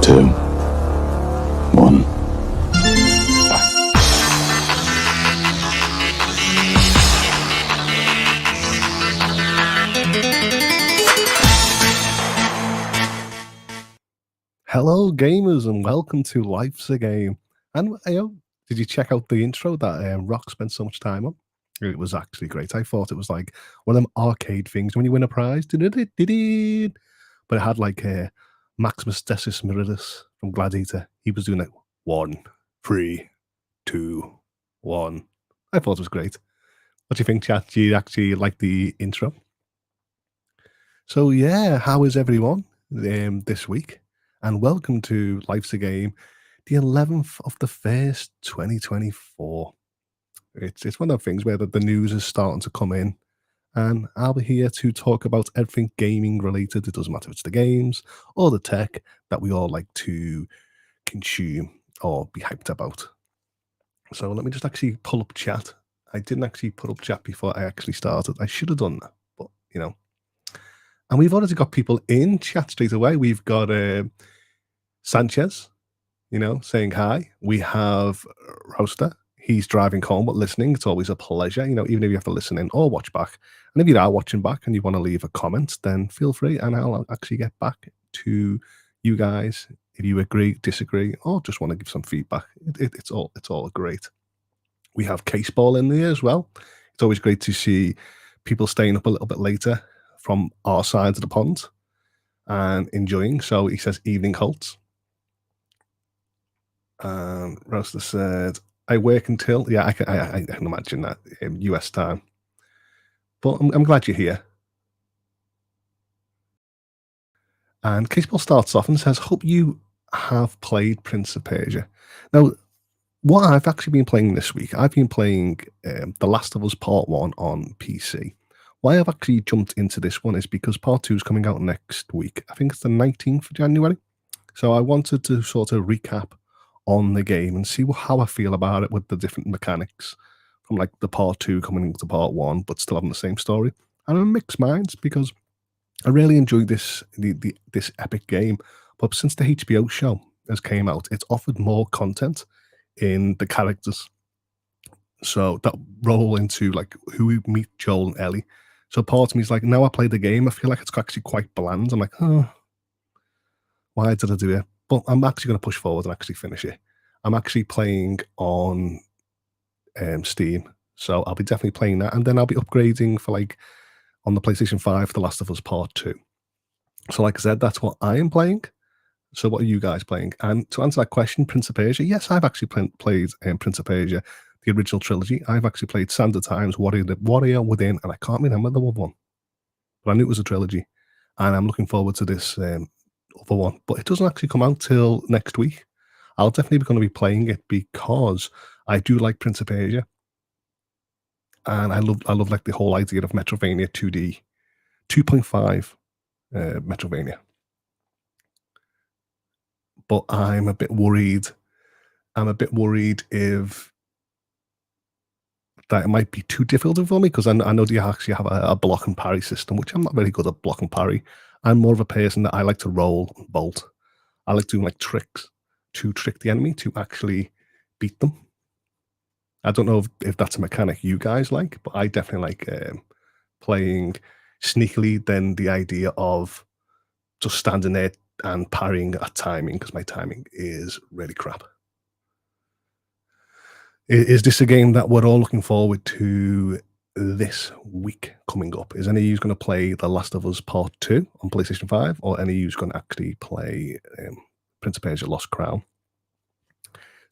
two, one. Hello, gamers, and welcome to Life's a Game. And did you check out the intro that Rock spent so much time on? It was actually great. I thought it was like one of them arcade things when you win a prize. But it had like Maximus Decius Meridius from Gladiator. He was doing it 1, 3, 2, 1. I thought it was great. What do you think, chat? Do you actually like the intro? So yeah, how is everyone this week? And welcome to Life's a Game, the 11th of the 1st, 2024. It's one of those things where the news is starting to come in, and I'll be here to talk about everything gaming related. It doesn't matter if it's the games or the tech that we all like to consume or be hyped about. So let me just actually pull up chat. I didn't actually put up chat before I actually started. I should have done that, but you know. And we've already got people in chat straight away. We've got Sanchez, saying hi. We have Roaster. He's driving home but listening. It's always a pleasure, even if you have to listen in or watch back. And if you are watching back and you want to leave a comment, then feel free and I'll actually get back to you guys if you agree, disagree, or just want to give some feedback. It's all great. We have Case Ball in there as well. It's always great to see people staying up a little bit later from our side of the pond and enjoying. So he says, evening Hoults. Roster said, I work until, I can imagine that in US time. But I'm glad you're here. And Caseball starts off and says, hope you have played Prince of Persia. Now, what I've actually been playing this week, I've been playing The Last of Us Part 1 on PC. Why I've actually jumped into this one is because Part 2 is coming out next week. I think it's the 19th of January. So I wanted to sort of recap on the game and see how I feel about it with the different mechanics from like the Part 2 coming into Part 1, but still having the same story. And I'm mixed minds because I really enjoyed this epic game. But since the HBO show has came out, it's offered more content in the characters. So that roll into like who we meet Joel and Ellie. So part of me is like, now I play the game, I feel like it's actually quite bland. I'm like, oh, why did I do it? But I'm actually going to push forward and actually finish it. I'm actually playing on Steam. So I'll be definitely playing that. And then I'll be upgrading for like on the PlayStation 5, The Last of Us Part 2. So like I said, that's what I am playing. So what are you guys playing? And to answer that question, Prince of Persia, yes, I've actually played Prince of Persia, the original trilogy. I've actually played Sands of Times, Warrior Within, and I can't remember the other one. But I knew it was a trilogy. And I'm looking forward to this other one. But it doesn't actually come out till next week. I'll definitely be going to be playing it because I do like Prince of Persia. And I love like the whole idea of Metroidvania 2D, 2.5 Metroidvania. But I'm a bit worried. If that it might be too difficult for me because I know you actually have a block and parry system, which I'm not very good at block and parry. I'm more of a person that I like to roll and bolt. I like doing like tricks to trick the enemy to actually beat them. I don't know if that's a mechanic you guys like, but I definitely like playing sneakily than the idea of just standing there and parrying at timing because my timing is really crap. Is this a game that we're all looking forward to this week coming up? Is any of you going to play The Last of Us Part 2 on PlayStation 5 or any of you going to actually play Prince of Persia Lost Crown?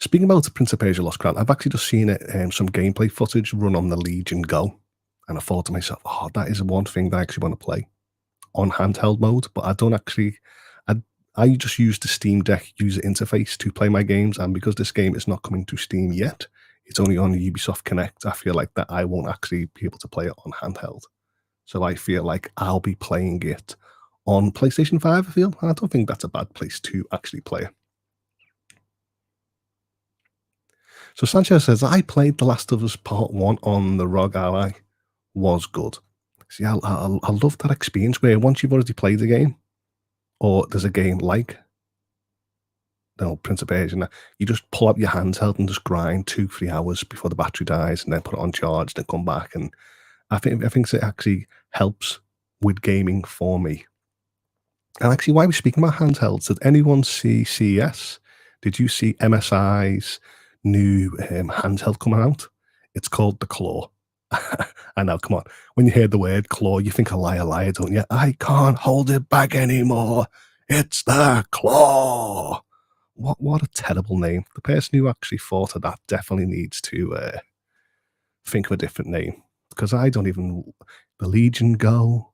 Speaking about Prince of Persia Lost Crown, I've actually just seen it, some gameplay footage run on the Legion Go. And I thought to myself, oh, that is one thing that I actually want to play on handheld mode, but I don't actually... I just use the Steam Deck user interface to play my games, and because this game is not coming to Steam yet, it's only on Ubisoft Connect, I feel like that I won't actually be able to play it on handheld. So I feel like I'll be playing it on PlayStation 5, I feel, and I don't think that's a bad place to actually play it. So Sanchez says, I played The Last of Us Part 1 on the ROG Ally. Was good. See, I love that experience where once you've already played the game, or there's a game like no, Prince of Persia, and that, you just pull out your handheld and just grind 2, 3 hours before the battery dies, and then put it on charge, then come back. And I think it actually helps with gaming for me. And actually, while we're speaking about handhelds, did anyone see CES? Did you see MSI's new handheld coming out? It's called the Claw. I know, come on. When you hear the word claw, you think a liar, don't you? I can't hold it back anymore. It's the Claw. What a terrible name. The person who actually thought of that definitely needs to think of a different name, because I don't even the Legion Go,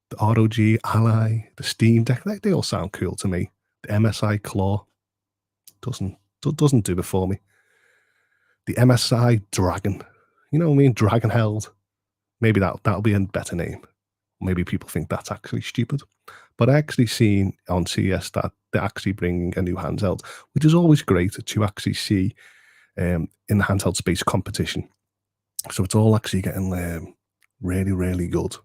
the ROG Ally, the Steam Deck, they all sound cool to me. The MSI Claw doesn't do it for me. The MSI Dragon, you know what I mean? Dragon held. Maybe that'll be a better name. Maybe people think that's actually stupid. But I actually seen on CES that they're actually bringing a new handheld, which is always great to actually see in the handheld space competition. So it's all actually getting really, really good.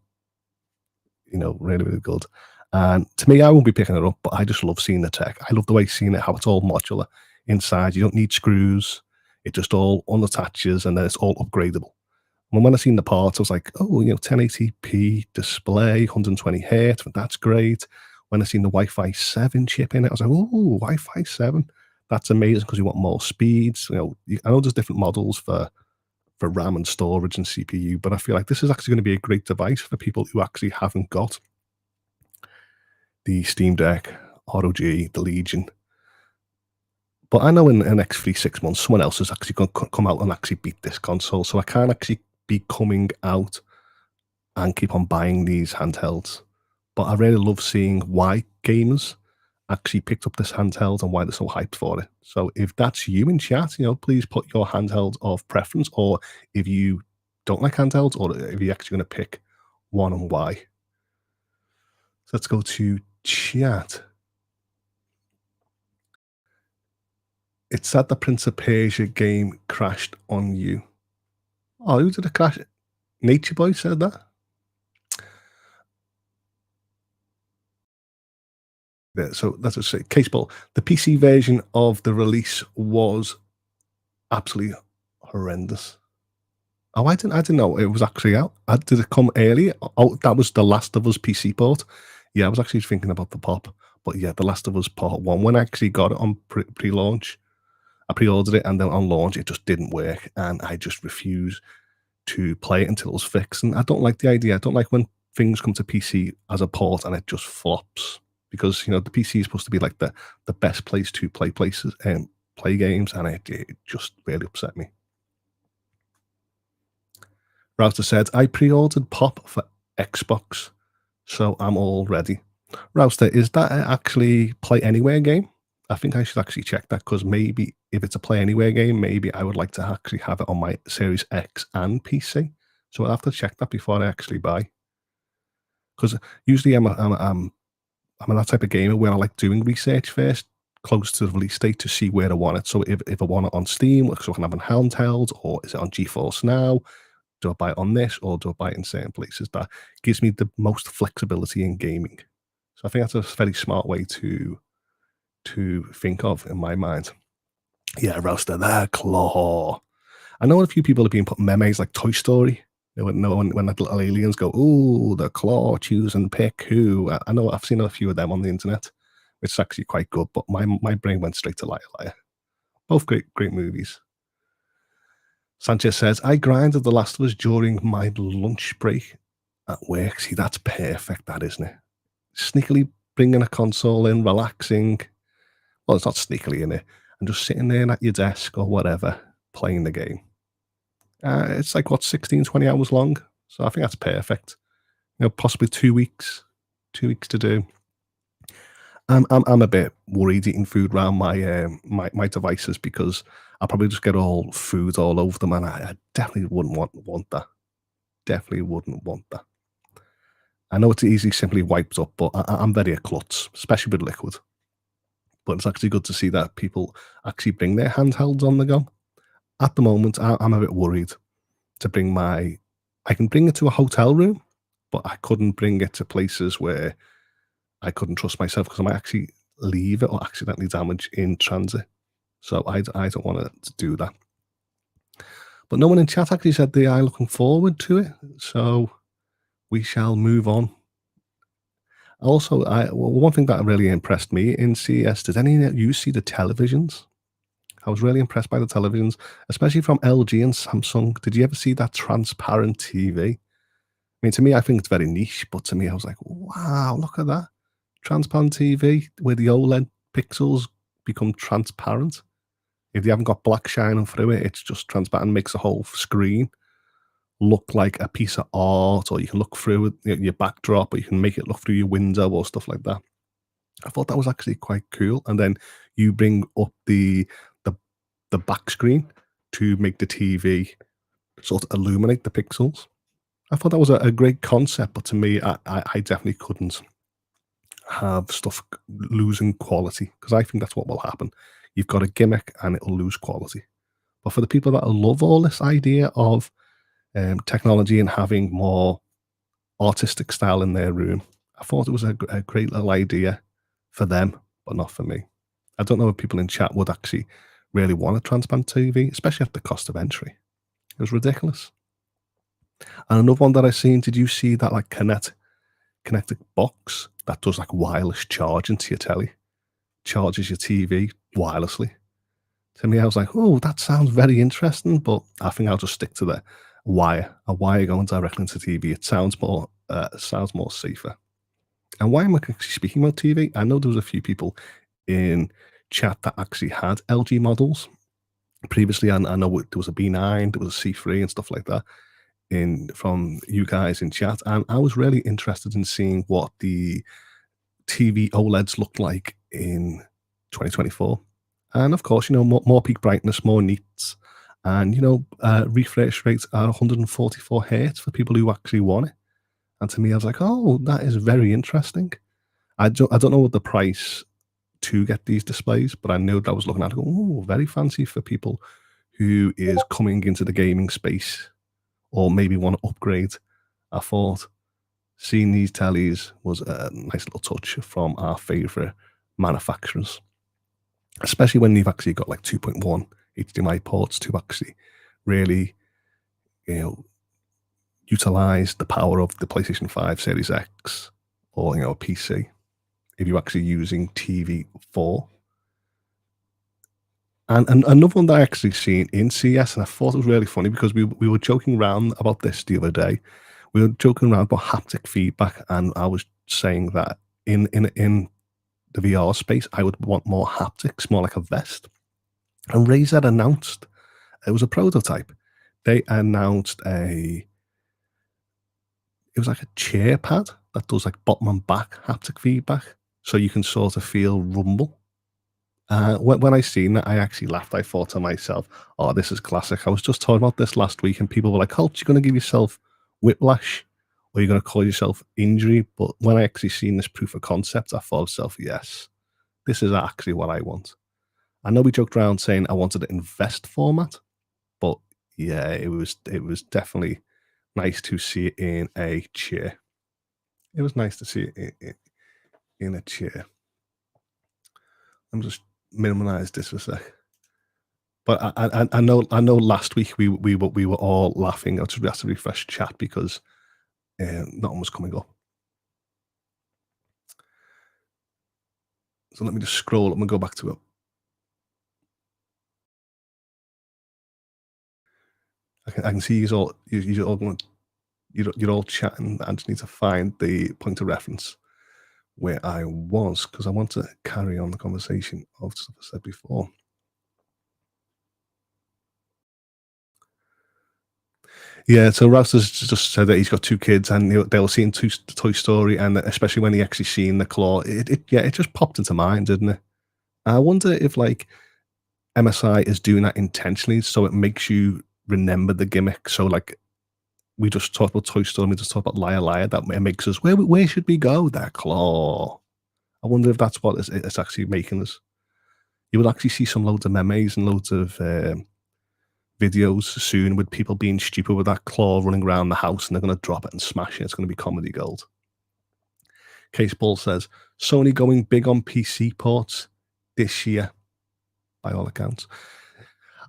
You know, really, really good. And to me, I won't be picking it up, but I just love seeing the tech. I love the way seeing it, how it's all modular inside. You don't need screws. It just all unattaches, and then it's all upgradable. When I seen the parts, I was like, oh, 1080p display, 120 hertz, that's great. When I seen the Wi-Fi 7 chip in it, I was like, oh, Wi-Fi 7, that's amazing because you want more speeds. I know there's different models for RAM and storage and CPU, but I feel like this is actually going to be a great device for people who actually haven't got the Steam Deck, ROG, the Legion. But I know in the next 3, 6 months, someone else is actually going to come out and actually beat this console. So I can't actually be coming out and keep on buying these handhelds. But I really love seeing why gamers actually picked up this handheld and why they're so hyped for it. So if that's you in chat, please put your handheld of preference, or if you don't like handhelds, or if you're actually going to pick one and why. So let's go to chat. It said the Prince of Persia game crashed on you. Oh, who did it crash? Nature Boy said that? Yeah, so that's what I say. Caseball, the PC version of the release was absolutely horrendous. Oh, I didn't know it was actually out. Did it come early? Oh, that was the Last of Us PC port. Yeah, I was actually thinking about the pop, but yeah, the Last of Us Part One. When I actually got it on pre-launch, I pre-ordered it, and then on launch, it just didn't work, and I just refused to play it until it was fixed. And I don't like the idea. I don't like when things come to PC as a port and it just flops, because the PC is supposed to be like the best place to play places and play games, and it just really upset me. Router said, I pre-ordered Pop for Xbox, so I'm all ready. Rouster, is that actually Play Anywhere game? I think I should actually check that, because maybe if it's a Play Anywhere game, maybe I would like to actually have it on my Series X and PC. So I'll have to check that before I actually buy. Because usually I'm that type of gamer where I like doing research first, close to the release date, to see where I want it. So if I want it on Steam, so I can have it handheld, or is it on GeForce Now? Do I buy it on this, or do I buy it in certain places? That gives me the most flexibility in gaming. So I think that's a very smart way to think of in my mind. Yeah, Roaster, the Claw. I know a few people have been putting memes like Toy Story. When the little aliens go, "Ooh, the Claw, choose and pick who." I know I've seen a few of them on the internet, which is actually quite good. But my brain went straight to Liar Liar. Both great movies. Sanchez says, I grinded The Last of Us during my lunch break at work. See, that's perfect, that, isn't it? Sneakily bringing a console in, relaxing. Well, it's not sneakily in it. And just sitting there at your desk or whatever, playing the game. It's like, 16, 20 hours long. So I think that's perfect. Possibly 2 weeks. 2 weeks to do. I'm a bit worried eating food around my devices, because I'll probably just get all food all over them, and I definitely wouldn't want that. Definitely wouldn't want that. I know it's easily simply wiped up, but I'm very a klutz, especially with liquid. But it's actually good to see that people actually bring their handhelds on the go. At the moment, I'm a bit worried to bring I can bring it to a hotel room, but I couldn't bring it to places where I couldn't trust myself, because I might actually leave it or accidentally damage in transit. So I don't want to do that. But no one in chat actually said they are looking forward to it. So we shall move on. Also, one thing that really impressed me in CES, did any of you see the televisions? I was really impressed by the televisions, especially from LG and Samsung. Did you ever see that transparent TV? I mean, to me, I think it's very niche, but to me, I was like, wow, look at that. Transparent TV where the OLED pixels become transparent. If you haven't got black shining through it, it's just transparent, makes the whole screen look like a piece of art, or you can look through it, your backdrop, or you can make it look through your window or stuff like that. I thought that was actually quite cool. And then you bring up the the back screen to make the TV sort of illuminate the pixels. I thought that was a great concept, but to me, I definitely couldn't have stuff losing quality because I think that's what will happen. You've got a gimmick and it'll lose quality. But for the people that love all this idea of technology and having more artistic style in their room, I thought it was a great little idea for them, but not for me. I don't know if people in chat would actually really want a transparent TV, especially at the cost of entry. It was ridiculous. And another one that I seen, did you see that like connected box that does like wireless charging to your telly? Charges your TV wirelessly. To me, I was like, oh, that sounds very interesting, but I think I'll just stick to the a wire going directly into TV. It sounds more safer. And why am I actually speaking about TV? I know there was a few people in chat that actually had LG models previously. And I know there was a B9, there was a C3 and stuff like that in from you guys in chat. And I was really interested in seeing what the TV OLEDs looked like in 2024. And of course, more peak brightness, more nits, and refresh rates are 144 hertz for people who actually want it. And to me, I was like, oh, that is very interesting. I don't know what the price to get these displays, but I know that I was looking at it, oh, very fancy for people who is coming into the gaming space or maybe want to upgrade. I thought seeing these tellies was a nice little touch from our favorite manufacturers, especially when you've actually got like 2.1 HDMI ports to actually really, utilize the power of the PlayStation 5 Series X or, a PC if you're actually using TV 4. And another one that I actually seen in CS, and I thought it was really funny because we were joking around about this the other day. We were joking around about haptic feedback, and I was saying that in the VR space, I would want more haptics, more like a vest. And Razer announced it was a prototype. They announced it was like a chair pad that does like bottom and back haptic feedback, so you can sort of feel rumble. When I seen that, I actually laughed. I thought to myself, "Oh, this is classic." I was just talking about this last week, and people were like, "Hoults, you're going to give yourself whiplash, or you're going to cause yourself injury." But when I actually seen this proof of concept, I thought to myself, "Yes, this is actually what I want." I know we joked around saying I wanted it in vest format, but yeah, it was definitely nice to see it in a chair. It was nice to see it in a chair. I'm just minimize this for a sec. But I know last week we were all laughing. I just have to refresh chat because not one was coming up. So let me just scroll up and go back to it. I can see you're all going. You're all chatting. I just need to find the point of reference where I was because I want to carry on the conversation of stuff I said before. Yeah, so Rouse has just said that he's got two kids and they were seeing Toy Story, and especially when he actually seen the claw, it just popped into mind, didn't it? I wonder if like MSI is doing that intentionally so it makes you remember the gimmick. So like we just talked about Toy Story, we just talked about Liar Liar, that it makes us where should we go? That claw. I wonder if that's what it's actually making us. You will actually see some loads of memes and loads of videos soon with people being stupid with that claw running around the house and they're going to drop it and smash it. It's going to be comedy gold. Case Paul says, Sony going big on PC ports this year, by all accounts.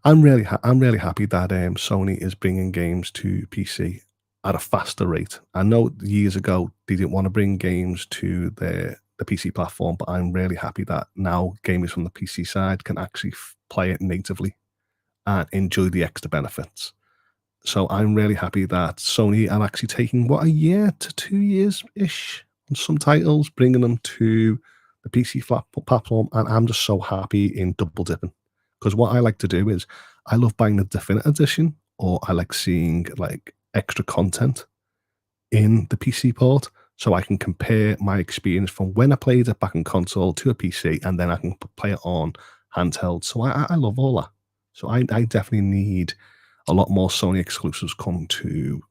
I'm really happy that Sony is bringing games to PC at a faster rate. I know years ago they didn't want to bring games to the PC platform, but I'm really happy that now gamers from the PC side can actually play it natively and enjoy the extra benefits. So I'm really happy that Sony are actually taking what, a year to 2 years ish on some titles, bringing them to the PC platform, and I'm just so happy in double dipping. Because what I like to do is I love buying the Definite Edition, or I like seeing like extra content in the PC port, so I can compare my experience from when I played it back in console to a PC, and then I can play it on handheld. So I love all that. So I definitely need a lot more Sony exclusives come to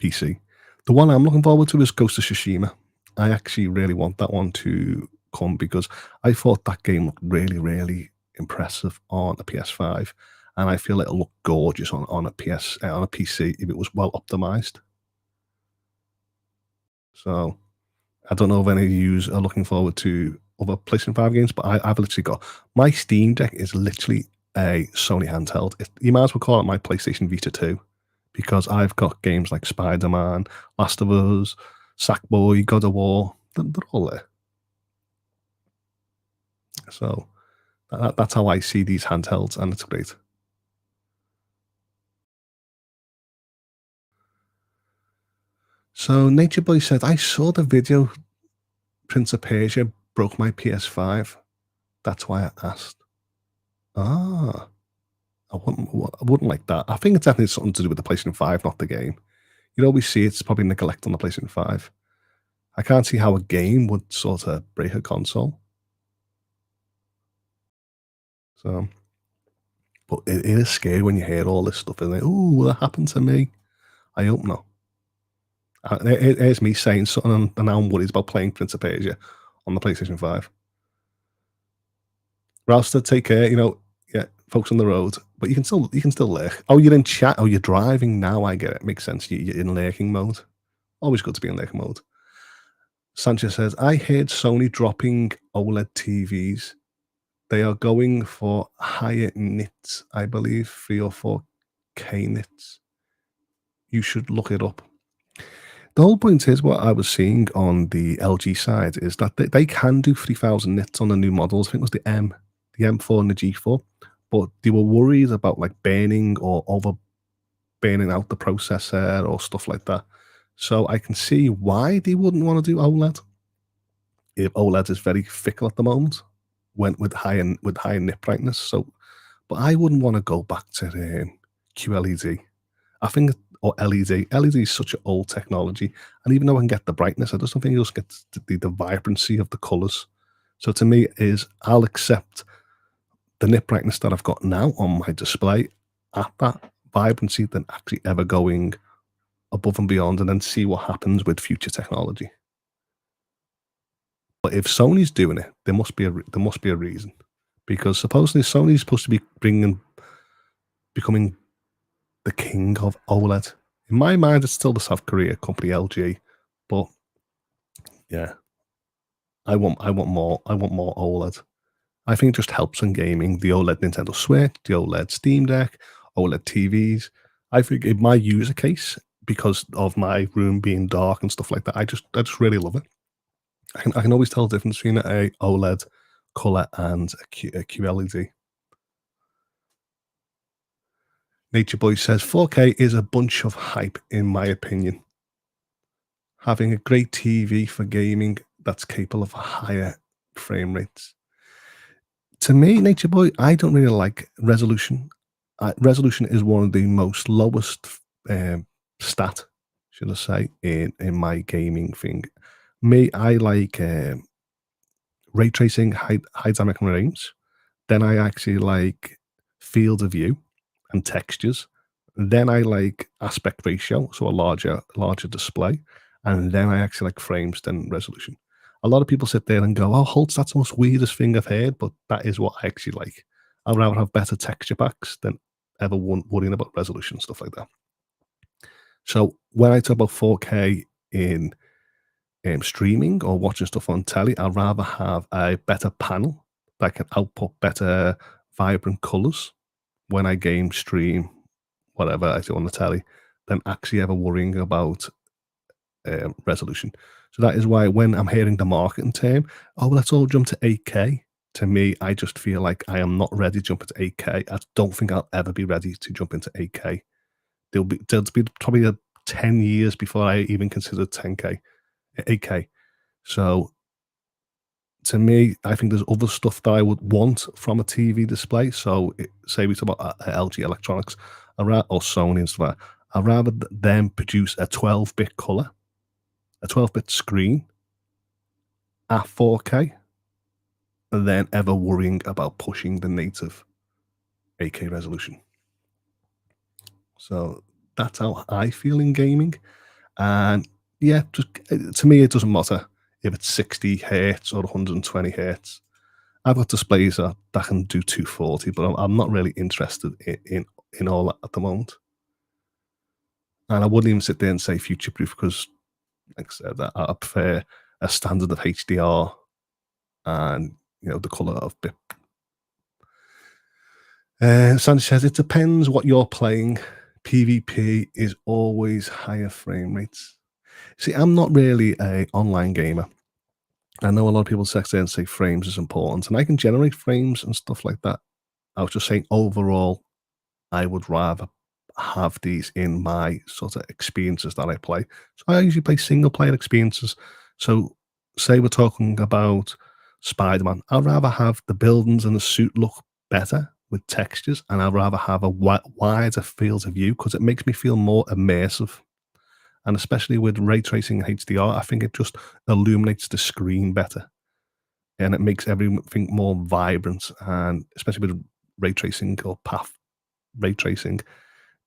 PC. The one I'm looking forward to is Ghost of Tsushima. I actually really want that one to come because I thought that game looked really, really impressive on a PS5, and I feel it'll look gorgeous on a on a PC if it was well optimized. So I don't know if any of you are looking forward to other PlayStation 5 games, but I've literally got my Steam Deck is literally a Sony handheld. You might as well call it my PlayStation Vita 2 because I've got games like Spider Man, Last of Us, Sackboy, God of War. They're all there. So that's how I see these handhelds, and it's great. So Nature Boy said, I saw the video Prince of Persia broke my PS5. That's why I asked. Ah. I wouldn't like that. I think it's definitely something to do with the PlayStation 5, not the game. You'd always see it's probably neglect on the PlayStation 5. I can't see how a game would sort of break a console. So, but it is scary when you hear all this stuff and like, oh, will that happen to me? I hope not. Here's me saying something, and now I'm worried about playing Prince of Persia on the PlayStation 5. Ralston, take care. Yeah, folks on the road, but you can still lurk. Oh, you're in chat. Oh, you're driving now. I get it. Makes sense. You're in lurking mode. Always good to be in lurking mode. Sanchez says, I heard Sony dropping OLED TVs. They are going for higher nits, I believe, 3 or 4K nits. You should look it up. The whole point is what I was seeing on the LG side is that they can do 3000 nits on the new models. I think it was the M4 and the G4, but they were worried about like burning or over burning out the processor or stuff like that. So I can see why they wouldn't want to do OLED. If OLED is very fickle at the moment, went with higher nit brightness. So, but I wouldn't want to go back to the QLED. I think or LED. LED is such an old technology, and even though I can get the brightness, I just don't think you'll get the vibrancy of the colors. So to me, is I'll accept the nit brightness that I've got now on my display at that vibrancy than actually ever going above and beyond, and then see what happens with future technology. But if Sony's doing it, there must be a reason, because supposedly Sony's supposed to be becoming the king of OLED. In my mind, it's still the South Korea company LG, but yeah, I want more OLED. I think it just helps in gaming. The OLED Nintendo Switch, the OLED Steam Deck, OLED TVs. I think in my user case, because of my room being dark and stuff like that, I just really love it. I can always tell the difference between a OLED color and a QLED. Nature Boy says 4K is a bunch of hype, in my opinion. Having a great TV for gaming that's capable of higher frame rates. To me, Nature Boy, I don't really like resolution. Resolution is one of the most lowest stat, should I say, in my gaming thing. Me, I like ray tracing, high dynamic range. Then I actually like field of view and textures. Then I like aspect ratio, so a larger display. And then I actually like frames, then resolution. A lot of people sit there and go, "Oh, Hoults, that's the most weirdest thing I've heard," but that is what I actually like. I'd rather have better texture packs than ever worrying about resolution and stuff like that. So when I talk about 4K in streaming or watching stuff on telly, I'd rather have a better panel that can output better vibrant colors when I game, stream, whatever I do on the telly, than actually ever worrying about resolution. So that is why when I'm hearing the marketing term, "Oh, let's all jump to 8K," to me, I just feel like I am not ready to jump into 8K. I don't think I'll ever be ready to jump into 8K. There'll be probably 10 years before I even consider 10K, 8K. So to me, I think there's other stuff that I would want from a TV display. So, say we talk about LG Electronics, or Sony and stuff like that. I'd rather them produce a 12-bit color, a 12-bit screen at 4K, than ever worrying about pushing the native 8K resolution. So that's how I feel in gaming. And yeah, just to me, it doesn't matter if it's 60 hertz or 120 hertz. I've got displays that can do 240, but I'm not really interested in all that at the moment. And I wouldn't even sit there and say future proof because, like I said, I prefer a standard of HDR and the color of bit. Sanchez says it depends what you're playing. PvP is always higher frame rates. See, I'm not really a online gamer. I know a lot of people sit there and say frames is important, and I can generate frames and stuff like that. I was just saying overall, I would rather have these in my sort of experiences that I play. So I usually play single player experiences. So say we're talking about Spider-Man, I'd rather have the buildings and the suit look better with textures, and I'd rather have a wider field of view because it makes me feel more immersive. And especially with ray tracing and HDR, I think it just illuminates the screen better and it makes everything more vibrant. And especially with ray tracing or path ray tracing,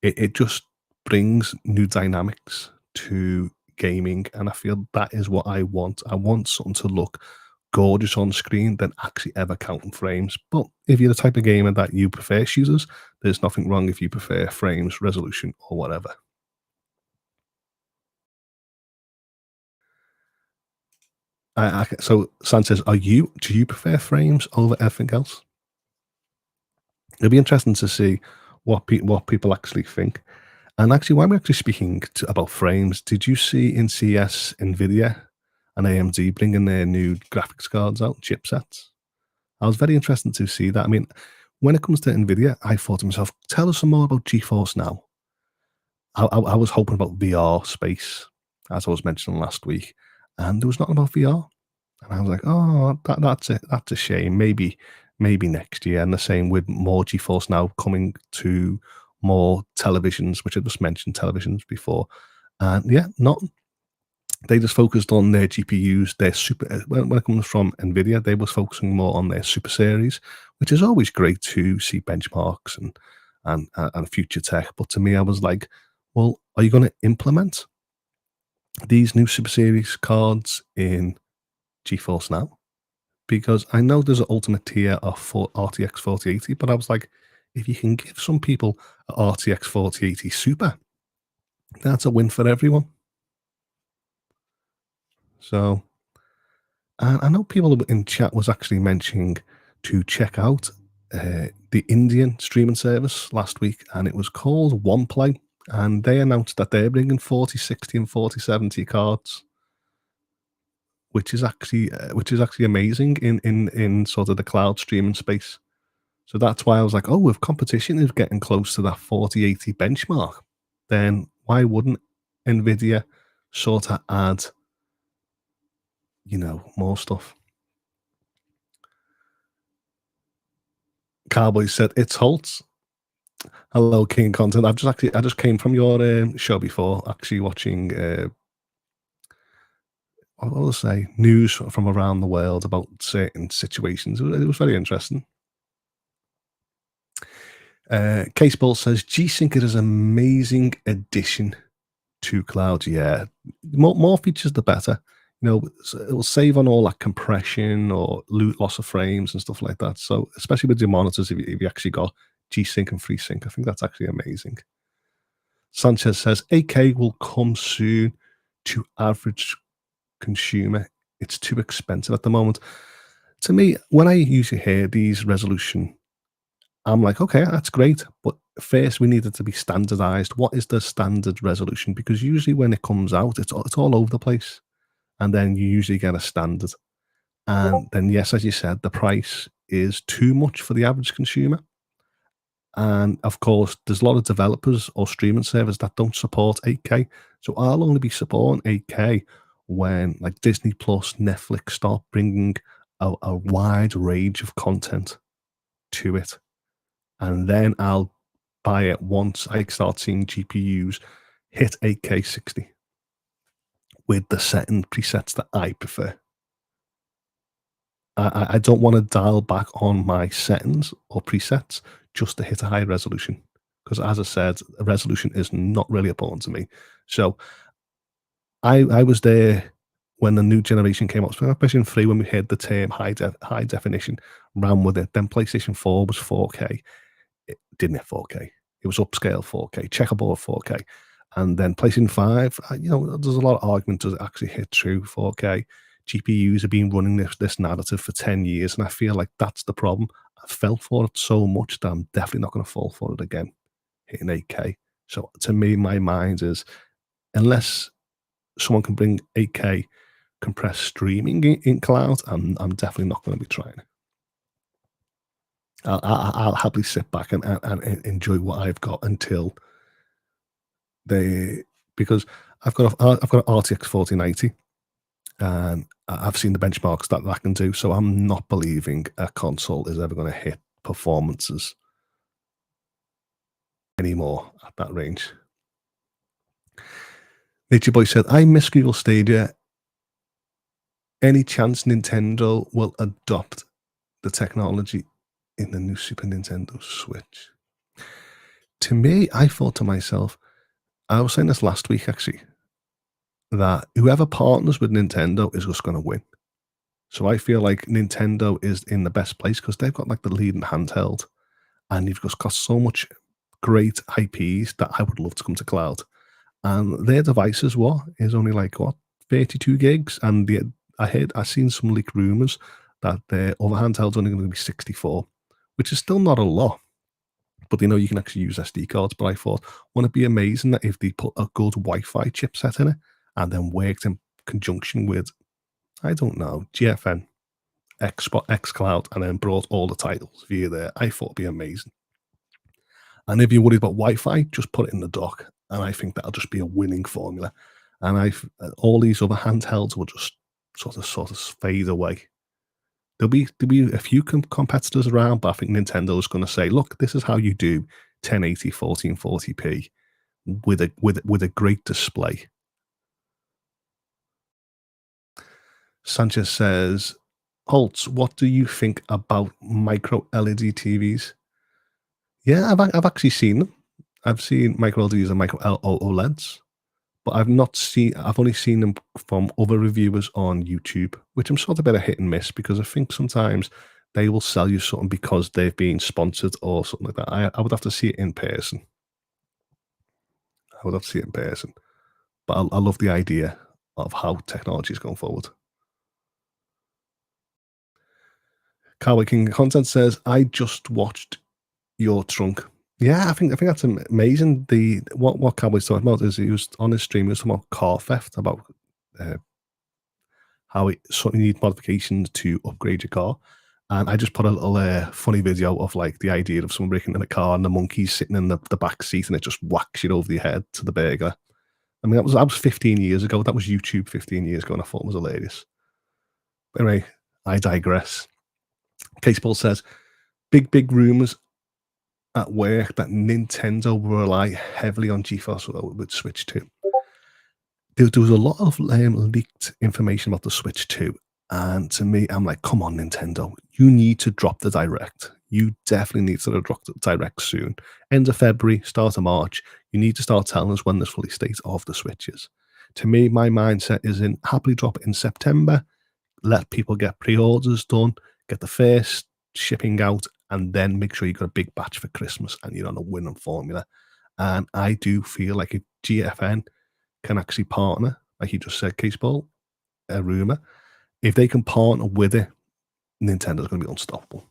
it just brings new dynamics to gaming. And I feel that is what I want. I want something to look gorgeous on screen than actually ever counting frames. But if you're the type of gamer that you prefer shooters, there's nothing wrong if you prefer frames, resolution, or whatever. So San says, do you prefer frames over everything else? It'll be interesting to see what people actually think. And actually, while we're actually speaking about frames, did you see in CS Nvidia and AMD bringing their new graphics cards out, chipsets? I was very interested to see that. I mean, when it comes to Nvidia, I thought to myself, tell us some more about GeForce Now. I was hoping about VR space, as I was mentioning last week, and there was nothing about VR. And I was like, "Oh, that's a shame. Maybe next year." And the same with more GeForce Now coming to more televisions, which I just mentioned televisions before. And yeah, not they just focused on their GPUs, their super. When it comes from Nvidia, they was focusing more on their super series, which is always great to see benchmarks and future tech. But to me, I was like, well, are you going to implement these new super series cards in GeForce Now? Because I know there's an ultimate tier of RTX 4080, but I was like, if you can give some people a RTX 4080 Super, that's a win for everyone. So, and I know people in chat was actually mentioning to check out the Indian streaming service last week, and it was called OnePlay, and they announced that they're bringing 4060 and 4070 cards, which is actually amazing in sort of the cloud streaming space. So that's why I was like, oh, if competition is getting close to that 4080 benchmark, then why wouldn't Nvidia sort of add, more stuff? Cowboy said it's Hoults. Hello, King Content. I just came from your show before, actually watching what will I say, news from around the world about certain situations. It was very interesting. Case Ball says G-Sync is an amazing addition to clouds. Yeah, more features the better. It'll save on all that compression or loss of frames and stuff like that. So especially with your monitors, if you actually got G-Sync and FreeSync, I think that's actually amazing. Sanchez says 8K will come soon to average consumer. It's too expensive at the moment. To me, when I usually hear these resolution, I'm like, okay, that's great. But first, we need it to be standardized. What is the standard resolution? Because usually when it comes out, it's all over the place. And then you usually get a standard. And then, yes, as you said, the price is too much for the average consumer. And of course, there's a lot of developers or streaming servers that don't support 8K. So I'll only be supporting 8K when like Disney Plus, Netflix start bringing a wide range of content to it. And then I'll buy it once I start seeing GPUs hit 8K 60 with the setting presets that I prefer. I don't want to dial back on my settings or presets just to hit a high resolution. Because as I said, a resolution is not really important to me. So I was there when the new generation came out. So PlayStation 3, when we heard the term high definition, ran with it. Then PlayStation 4 was 4K. It didn't hit 4K. It was upscale 4K, checkerboard 4K. And then PlayStation 5, there's a lot of argument does it actually hit true 4K. GPUs have been running this narrative for 10 years, and I feel like that's the problem. I fell for it so much that I'm definitely not going to fall for it again, hitting 8K. So to me, my mind is, unless someone can bring 8K compressed streaming in cloud, I'm definitely not going to be trying it. I'll happily sit back and enjoy what I've got until they, because I've got an RTX 4090, and I've seen the benchmarks that can do. So I'm not believing a console is ever going to hit performances anymore at that range. Nature Boy said, "I miss Google Stadia. Any chance Nintendo will adopt the technology in the new Super Nintendo Switch?" To me, I thought to myself, I was saying this last week actually, that whoever partners with Nintendo is just going to win. So I feel like Nintendo is in the best place because they've got like the leading handheld, and you've just got so much great IPs that I would love to come to cloud. And their devices, is only like 32 gigs, and I seen some leaked rumors that their other handheld's only going to be 64, which is still not a lot. But you can actually use SD cards. But I thought, wouldn't it be amazing that if they put a good Wi-Fi chipset in it and then worked in conjunction with, I don't know, GFN, xCloud, and then brought all the titles via there? I thought it'd be amazing. And if you're worried about Wi-Fi, just put it in the dock, and I think that'll just be a winning formula. And all these other handhelds will just sort of fade away. There'll be a few competitors around, but I think Nintendo's going to say, "Look, this is how you do 1080 1440p with a great display." Sanchez says, "Hoults, what do you think about micro LED TVs?" Yeah, I've actually seen them. I've seen micro LEDs and micro OLEDs, but I've only seen them from other reviewers on YouTube, which I'm sort of a bit of hit and miss because I think sometimes they will sell you something because they've been sponsored or something like that. I would have to see it in person. I would have to see it in person. But I love the idea of how technology is going forward. Cowboy King Content says, "I just watched your trunk." Yeah, I think that's amazing. The what Cowboy's talking about is he was on his stream. He was talking about car theft, about uh, how it suddenly needs modifications to upgrade your car. And I just put a little funny video of like the idea of someone breaking in a car and the monkey's sitting in the back seat and it just whacks you over the head to the burglar. I mean, that was 15 years ago. That was YouTube 15 years ago, and I thought it was hilarious. But anyway, I digress. Case Paul says, big rumors at work that Nintendo will rely heavily on GeForce with Switch 2. There was a lot of leaked information about the Switch 2. And to me, I'm like, come on, Nintendo, you need to drop the Direct. You definitely need to drop the Direct soon. End of February, start of March. You need to start telling us when this fully state of the Switches. To me, my mindset is in happily drop it in September, let people get pre-orders done, get the first shipping out, and then make sure you got a big batch for Christmas and you're on a winning formula. And I do feel like if GFN can actually partner, like you just said, Case Ball, a rumor. If they can partner with it, Nintendo's going to be unstoppable.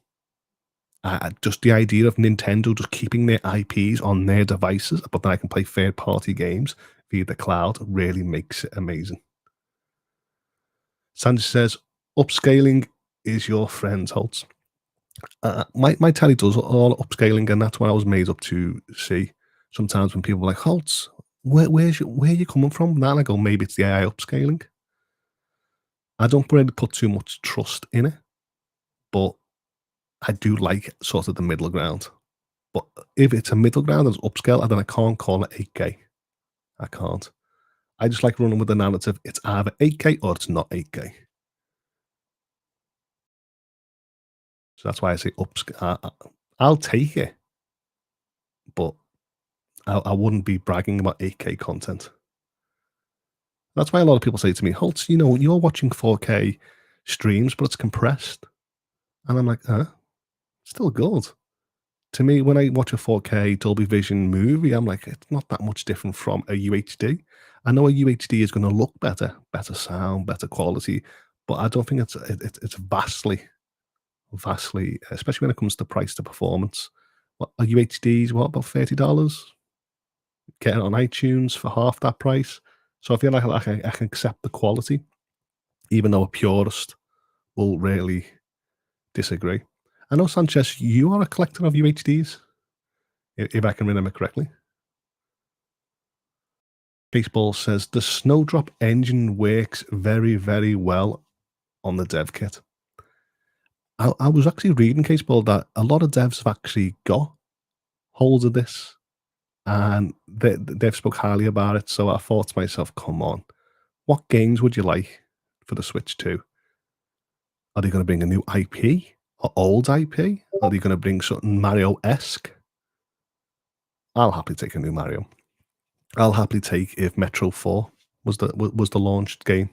Just the idea of Nintendo just keeping their IPs on their devices, but then I can play third-party games via the cloud really makes it amazing. Sanchez says, upscaling is your friend's Hoults. My telly does all upscaling, and that's what I was made up to see. Sometimes when people are like, Hoults, where are you coming from? Then I go, maybe it's the AI upscaling. I don't really put too much trust in it, but I do like sort of the middle ground. But if it's a middle ground that's upscale, then I can't call it 8K. I can't. I just like running with the narrative. It's either 8K or it's not 8K. So that's why I say upscale. I'll take it, but I wouldn't be bragging about 8K content. That's why a lot of people say to me, Holtz, you're watching 4K streams, but it's compressed. And I'm like, still good. To me, when I watch a 4K Dolby Vision movie, I'm like, it's not that much different from a UHD. I know a UHD is going to look better sound, better quality, but I don't think it's vastly, especially when it comes to price to performance. What a UHD is about $30. Get it on iTunes for half that price. So I feel like I can accept the quality, even though a purist will really disagree. I know, Sanchez, you are a collector of UHDs, if I can remember correctly. Baseball says the Snowdrop engine works very, very well on the dev kit. I was actually reading, Caseball, that a lot of devs have actually got hold of this, and they've spoke highly about it. So I thought to myself, come on, what games would you like for the Switch 2? Are they going to bring a new IP or old IP? Are they going to bring something Mario-esque? I'll happily take a new Mario. I'll happily take if Metro 4 was the launched game.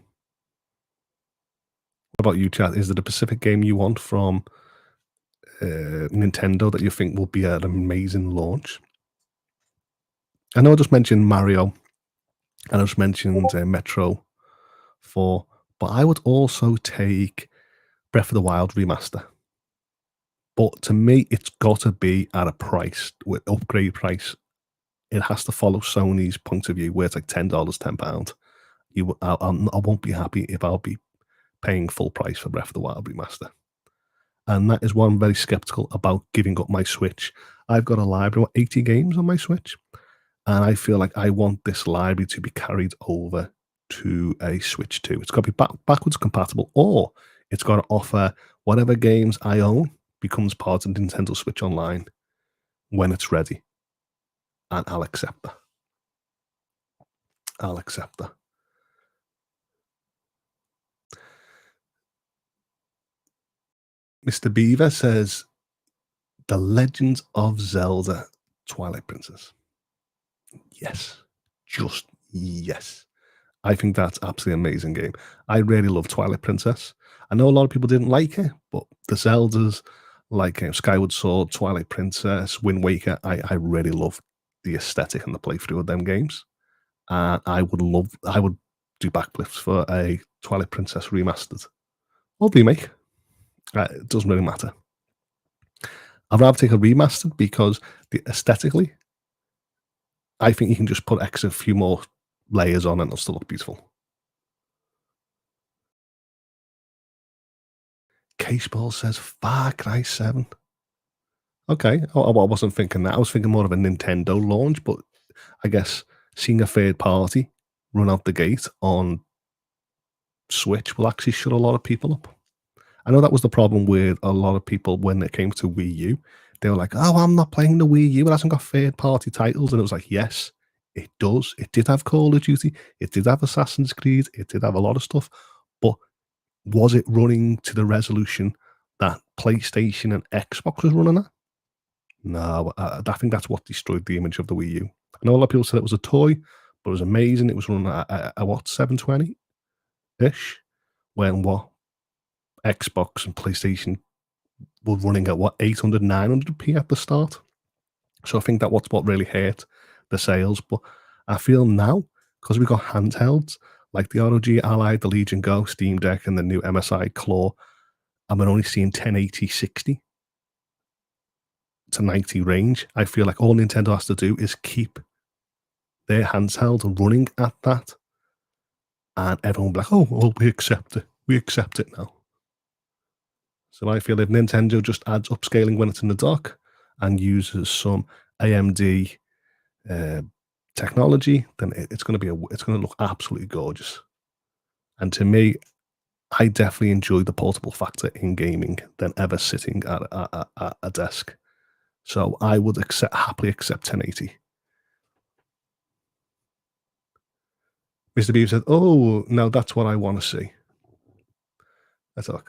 What about you, chat? Is there a specific game you want from Nintendo that you think will be an amazing launch? I know I just mentioned Mario, and I just mentioned Metro 4, but I would also take Breath of the Wild remaster. But to me, it's got to be at a price, with upgrade price. It has to follow Sony's point of view, where it's like $10, £10. I won't be happy if I'll be paying full price for Breath of the Wild remaster. And that is why I'm very skeptical about giving up my Switch. I've got a library of 80 games on my Switch, and I feel like I want this library to be carried over to a Switch 2. It's got to be backwards compatible, or it's got to offer whatever games I own becomes part of Nintendo Switch Online when it's ready. And I'll accept that. I'll accept that. Mr. Beaver says, The Legend of Zelda Twilight Princess. Yes. Just yes. I think that's absolutely amazing game. I really love Twilight Princess. I know a lot of people didn't like it, but the Zeldas, like Skyward Sword, Twilight Princess, Wind Waker, I really love the aesthetic and the playthrough of them games. And I would do backflips for a Twilight Princess remastered or remake. It doesn't really matter. I'd rather take a remastered because aesthetically, I think you can just put a few more layers on and it'll still look beautiful. Caseball says Far Cry 7. Okay, I wasn't thinking that. I was thinking more of a Nintendo launch, but I guess seeing a third party run out the gate on Switch will actually shut a lot of people up. I know that was the problem with a lot of people when it came to Wii U. They were like, oh, I'm not playing the Wii U. It hasn't got third party titles. And it was like, yes, it does. It did have Call of Duty. It did have Assassin's Creed. It did have a lot of stuff. But was it running to the resolution that PlayStation and Xbox was running at? No, I think that's what destroyed the image of the Wii U. I know a lot of people said it was a toy, but it was amazing. It was running at what, 720-ish? When what? Xbox and PlayStation were running at what, 800, 900p at the start. So I think that's what really hurt the sales. But I feel now, because we've got handhelds like the ROG Ally, the Legion Go, Steam Deck, and the new MSI Claw, and we're only seeing 1080 60 to 90 range. I feel like all Nintendo has to do is keep their handheld running at that, and everyone will be like, oh, well, we accept it. We accept it now. So I feel if Nintendo just adds upscaling when it's in the dock and uses some AMD uh, technology, then it's going to it's going to look absolutely gorgeous. And to me, I definitely enjoy the portable factor in gaming than ever sitting at a desk. So I would happily accept 1080. Mr. Beaver said, "Oh, now that's what I want to see." That's all.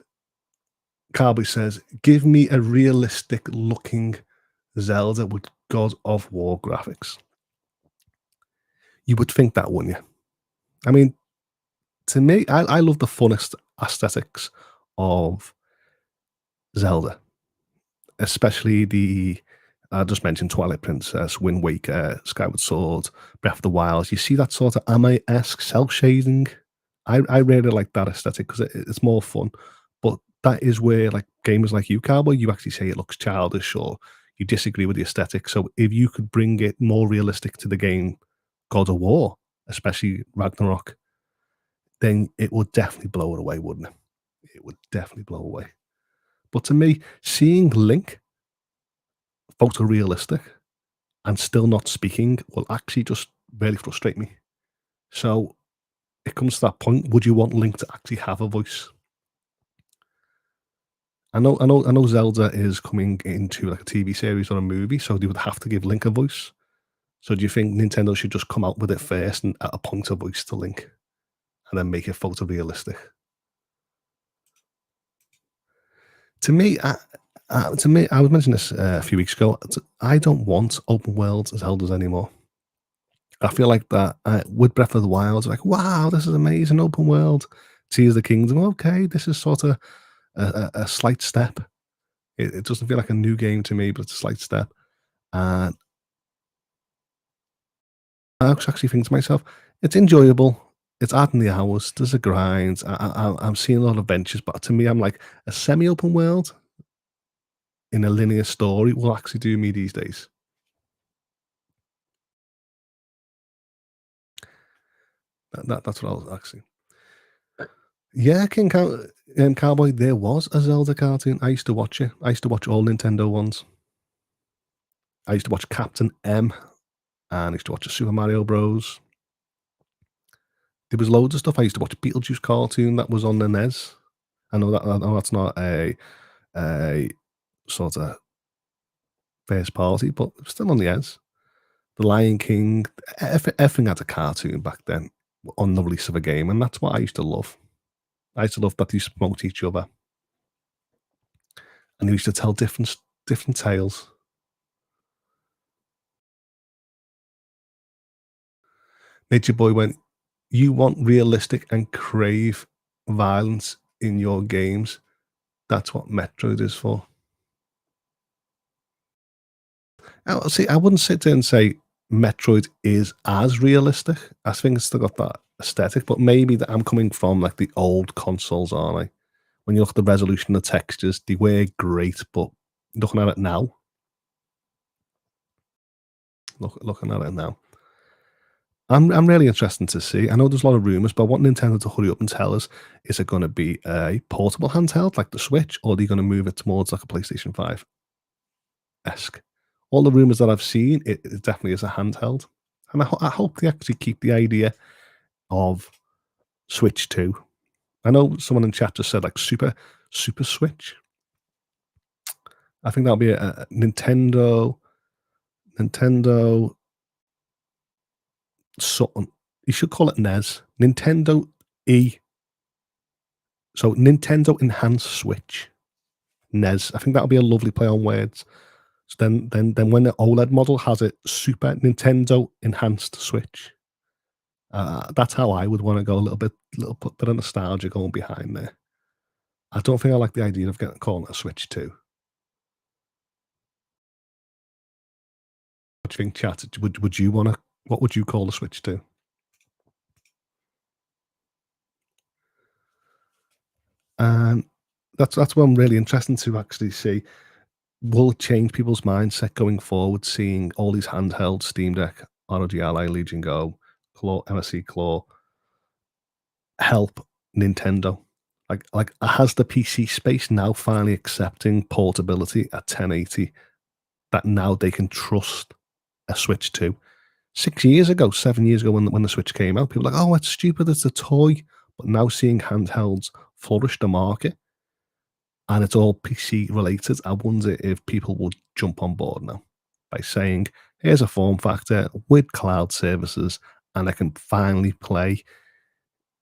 Carby says, "Give me a realistic looking Zelda with God of War graphics." You would think that, wouldn't you? I mean, to me, I love the funnest aesthetics of Zelda, especially the I just mentioned Twilight Princess, Wind Waker, Skyward Sword, Breath of the Wild. You see that sort of anime-esque cell shading. I really like that aesthetic because it's more fun. But that is where like gamers like you, Cowboy, you actually say it looks childish or you disagree with the aesthetic. So if you could bring it more realistic to the game God of War, especially Ragnarok, then it would definitely blow it away, wouldn't it? It would definitely blow away. But to me, seeing Link photorealistic and still not speaking will actually just really frustrate me. So it comes to that point, would you want Link to actually have a voice? I know Zelda is coming into like a TV series or a movie, so they would have to give Link a voice. So do you think Nintendo should just come out with it first and appoint a voice to Link and then make it photorealistic? To me, I was mentioning this a few weeks ago. I don't want open world Zeldas anymore. I feel like that with Breath of the Wild, like, wow, this is amazing open world. Tears of the Kingdom, okay, this is sort of a slight step. It doesn't feel like a new game to me, but it's a slight step. And I actually think to myself, it's enjoyable. It's adding the hours. There's a grind. I'm seeing a lot of adventures, but to me, I'm like a semi-open world in a linear story will actually do me these days. That's what I was actually. Yeah, Cowboy. There was a Zelda cartoon. I used to watch it. I used to watch all Nintendo ones. I used to watch Captain M, and I used to watch the Super Mario Bros. There was loads of stuff. I used to watch Beetlejuice cartoon that was on the NES. I know that's not a sort of first party, but it was still on the NES. The Lion King, everything had a cartoon back then on the release of a game, and that's what I used to love. I used to love that they used to promote each other, and they used to tell different tales. Nature Boy went, "You want realistic and crave violence in your games. That's what Metroid is for." See, I wouldn't sit there and say Metroid is as realistic. I think it's still got that aesthetic, but maybe that I'm coming from like the old consoles, aren't I? When you look at the resolution, the textures, they were great, but looking at it now, looking at it now, I'm really interested to see. I know there's a lot of rumors, but I want Nintendo to hurry up and tell us: is it going to be a portable handheld like the Switch, or are they going to move it towards like a PlayStation 5 esque? All the rumors that I've seen, it definitely is a handheld, and I hope they actually keep the idea of Switch 2. I know someone in chat just said like Super Switch. I think that'll be a Nintendo something. You should call it NES. Nintendo E. So Nintendo Enhanced Switch. NES. I think that'll be a lovely play on words. So then when the OLED model has it, Super Nintendo Enhanced Switch. That's how I would want to go a little bit of nostalgia going behind there. I don't think I like the idea of calling it a Switch 2. What do you think, chat? Would you want to? What would you call the Switch 2? And that's what I'm really interested to actually see. Will it change people's mindset going forward, seeing all these handheld Steam Deck, ROG Ally, Legion Go, Claw, MSC Claw help Nintendo? Like has the PC space now finally accepting portability at 1080 that now they can trust a Switch 2? 6 years ago, 7 years ago, when the Switch came out, people were like, "Oh, it's stupid, it's a toy." But now seeing handhelds flourish the market and it's all PC related, I wonder if people will jump on board now by saying, "Here's a form factor with cloud services, and I can finally play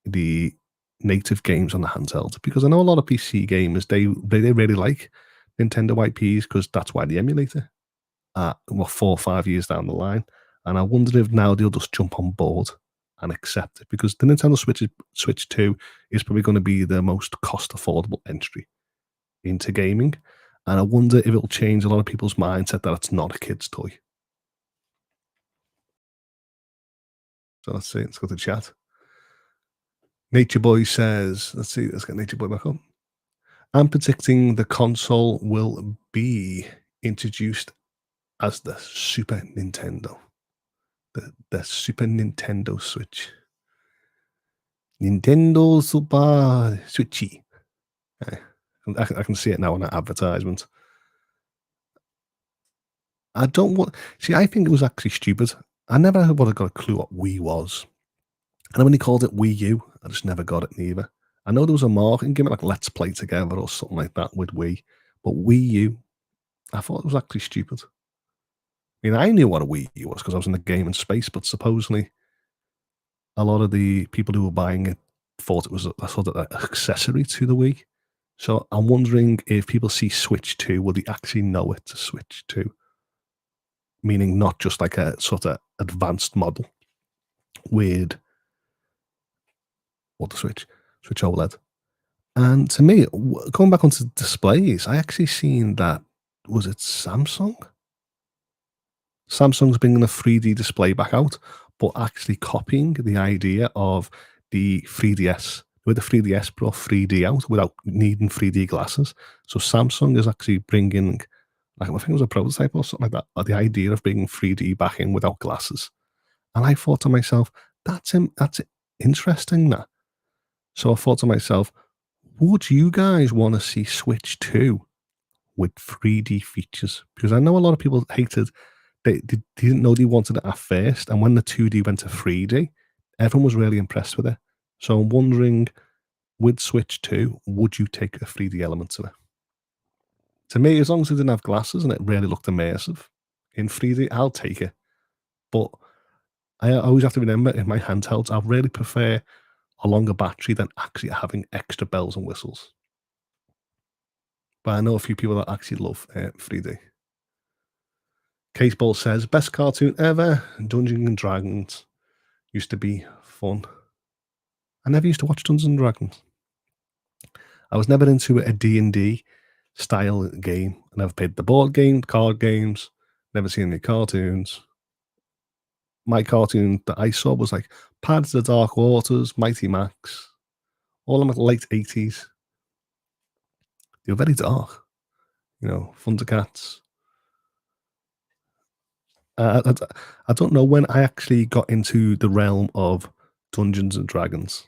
the native games on the handheld." Because I know a lot of PC gamers, they really like Nintendo IPs because that's why they emulate it. Well, 4 or 5 years down the line, and I wonder if now they'll just jump on board and accept it, because the Nintendo Switch 2 is probably gonna be the most cost affordable entry into gaming, and I wonder if it'll change a lot of people's mindset that it's not a kid's toy. So let's see, let's go to chat. Nature Boy says, let's see, let's get Nature Boy back up. "I'm predicting the console will be introduced as the Super Nintendo." The Super Nintendo Switch. Nintendo Super Switchy. Eh, I can see it now on that advertisement. I don't want. See, I think it was actually stupid. I never would have got a clue what Wii was. And when he called it Wii U, I just never got it neither. I know there was a marketing gimmick like Let's Play Together or something like that with Wii, but Wii U, I thought it was actually stupid. I mean, I knew what a Wii U was because I was in the gaming space, but supposedly a lot of the people who were buying it thought it was a sort of an accessory to the Wii. So I'm wondering if people see Switch 2, will they actually know it's a Switch 2? Meaning not just like a sort of advanced model with what the Switch OLED. And to me, going back onto displays, I actually seen that, was it Samsung? Samsung's bringing a 3D display back out, but actually copying the idea of the 3DS, where the 3DS brought 3D out without needing 3D glasses. So Samsung is actually bringing, like, I think it was a prototype or something like that, the idea of bringing 3D back in without glasses. And I thought to myself, that's interesting. That. So I thought to myself, would you guys want to see Switch 2 with 3D features? Because I know a lot of people hated, they didn't know they wanted it at first, and when the 2D went to 3D, everyone was really impressed with it. So I'm wondering, with Switch 2, would you take a 3D element to it? To me, as long as it didn't have glasses and it really looked immersive in 3D, I'll take it. But I always have to remember, in my handhelds, I really prefer a longer battery than actually having extra bells and whistles. But I know a few people that actually love 3D. Caseball says, "Best cartoon ever, Dungeons and Dragons. Used to be fun." I never used to watch Dungeons and Dragons. I was never into a D&D style game. I never played the board game, card games, never seen any cartoons. My cartoon that I saw was like Pads of the Dark Waters, Mighty Max, all in the late 80s. They were very dark, Thundercats. I don't know when I actually got into the realm of Dungeons and Dragons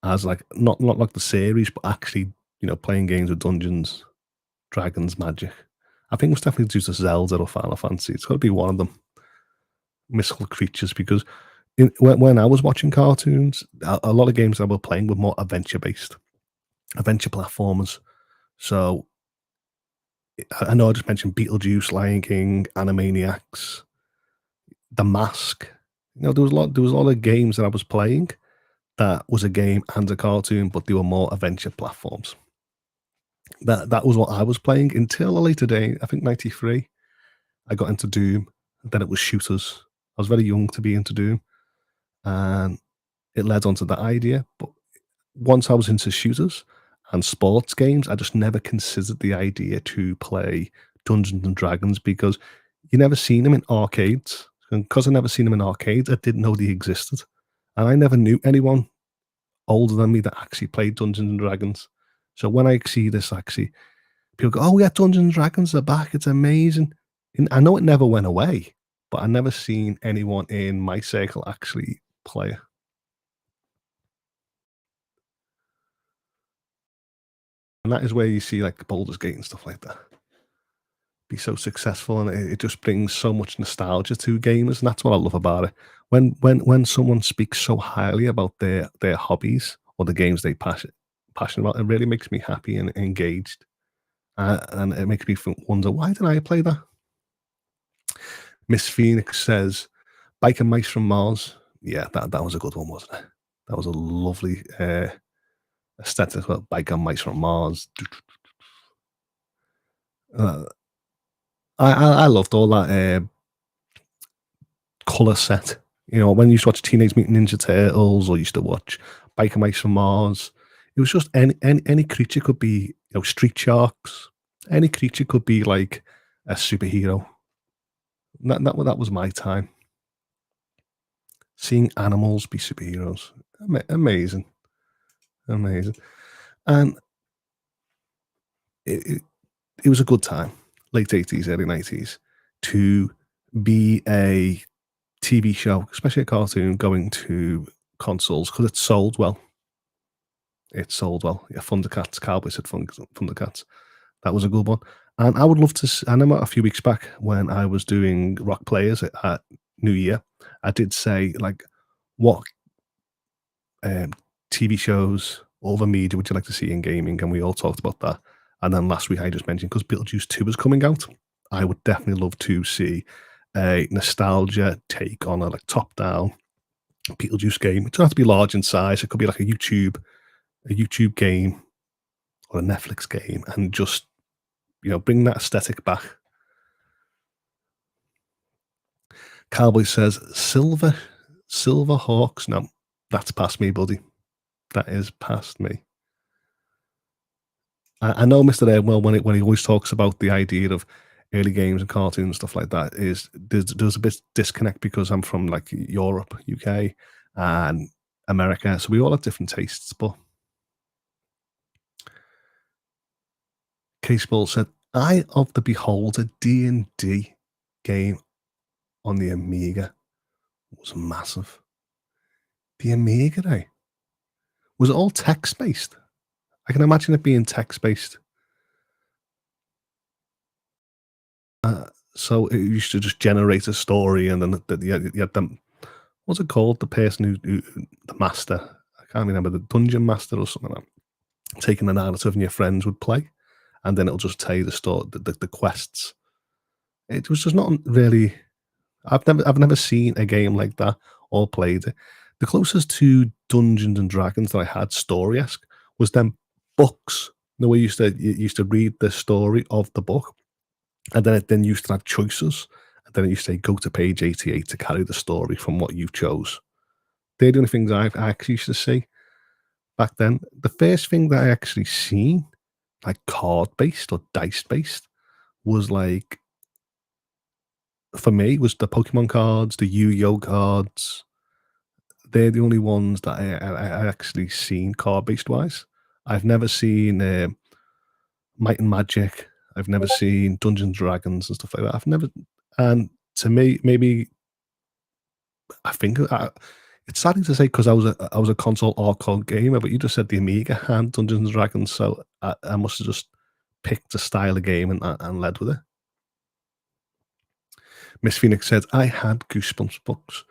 as like not like the series, but actually playing games with Dungeons, Dragons, magic. I think it's definitely due to Zelda or Final Fantasy. It's got to be one of them, mystical creatures. Because when I was watching cartoons, a lot of games I was playing were more adventure based, adventure platformers. So I know I just mentioned Beetlejuice, Lion King, Animaniacs, The Mask. There was a lot of games that I was playing that was a game and a cartoon, but they were more adventure platforms. That was what I was playing until a later day. I think 93. I got into Doom. Then it was shooters. I was very young to be into Doom, and it led on to that idea. But once I was into shooters and sports games, I just never considered the idea to play Dungeons and Dragons because you never seen them in arcades. And because I never seen them in arcades, I didn't know they existed. And I never knew anyone older than me that actually played Dungeons and Dragons. So when I see this actually, people go, "Oh yeah, Dungeons and Dragons are back. It's amazing." And I know it never went away, but I never seen anyone in my circle actually play it. And that is where you see like Baldur's Gate and stuff like that be so successful, and it just brings so much nostalgia to gamers, and that's what I love about it. When someone speaks so highly about their hobbies or the games they passionate about, it really makes me happy and engaged, and it makes me wonder, why did I play that? Miss Phoenix says, "Bike and Mice from Mars." Yeah, that was a good one, wasn't it? That was a lovely aesthetic. Well, Bike and Mice from Mars. Uh, I loved all that. Color set. You know, when you used to watch Teenage Mutant Ninja Turtles or used to watch Biker Mice from Mars, it was just any creature could be, street sharks. Any creature could be like a superhero. That was my time. Seeing animals be superheroes. Amazing. Amazing. And it, it was a good time, late 80s, early 90s, to be a TV show, especially a cartoon, going to consoles because it sold well. It sold well. Yeah, Thundercats, Cowboys said Thundercats. That was a good one. And I would love to. I know a few weeks back when I was doing Rock Players at New Year, I did say, like, what um, TV shows, other media would you like to see in gaming? And we all talked about that. And then last week I just mentioned, because Beetlejuice 2 is coming out, I would definitely love to see a nostalgia take on a like top down Beetlejuice game. It doesn't have to be large in size. It could be like a YouTube game or a Netflix game, and just bring that aesthetic back. Cowboy says Silver Hawks. No, that's past me, buddy. That is past me. I know Mr. Edwell when he always talks about the idea of early games and cartoons and stuff like that, is there's a bit disconnect because I'm from like Europe, UK, and America, so we all have different tastes. But Case Ball said, "Eye of the Beholder D&D game on the Amiga was massive." The Amiga, eh? Was it all text based? I can imagine it being text based. Uh, so it used to just generate a story, and then you had them. What's it called? The person the master. I can't remember, the dungeon master or something like that. Taking the narrative, and your friends would play, and then it'll just tell you the story, the quests. It was just not really. I've never seen a game like that or played it. The closest to Dungeons and Dragons that I had story esque was them books. The way you used to read the story of the book, and then it then used to have choices, and then it used to say go to page 88 to carry the story from what you chose. They're the only things I actually used to see back then. The first thing that I actually seen, like card based or dice based, was like, for me, was the Pokemon cards, the Yu-Gi-Oh cards. They're the only ones that I actually seen card based wise. I've never seen Might and Magic. I've never seen Dungeons and Dragons and stuff like that. I've never, and to me, maybe I think it's sadly to say because I was a console or card gamer, but you just said the Amiga and Dungeons and Dragons, so I must have just picked a style of game and led with it. Miss Phoenix said I had Goosebumps books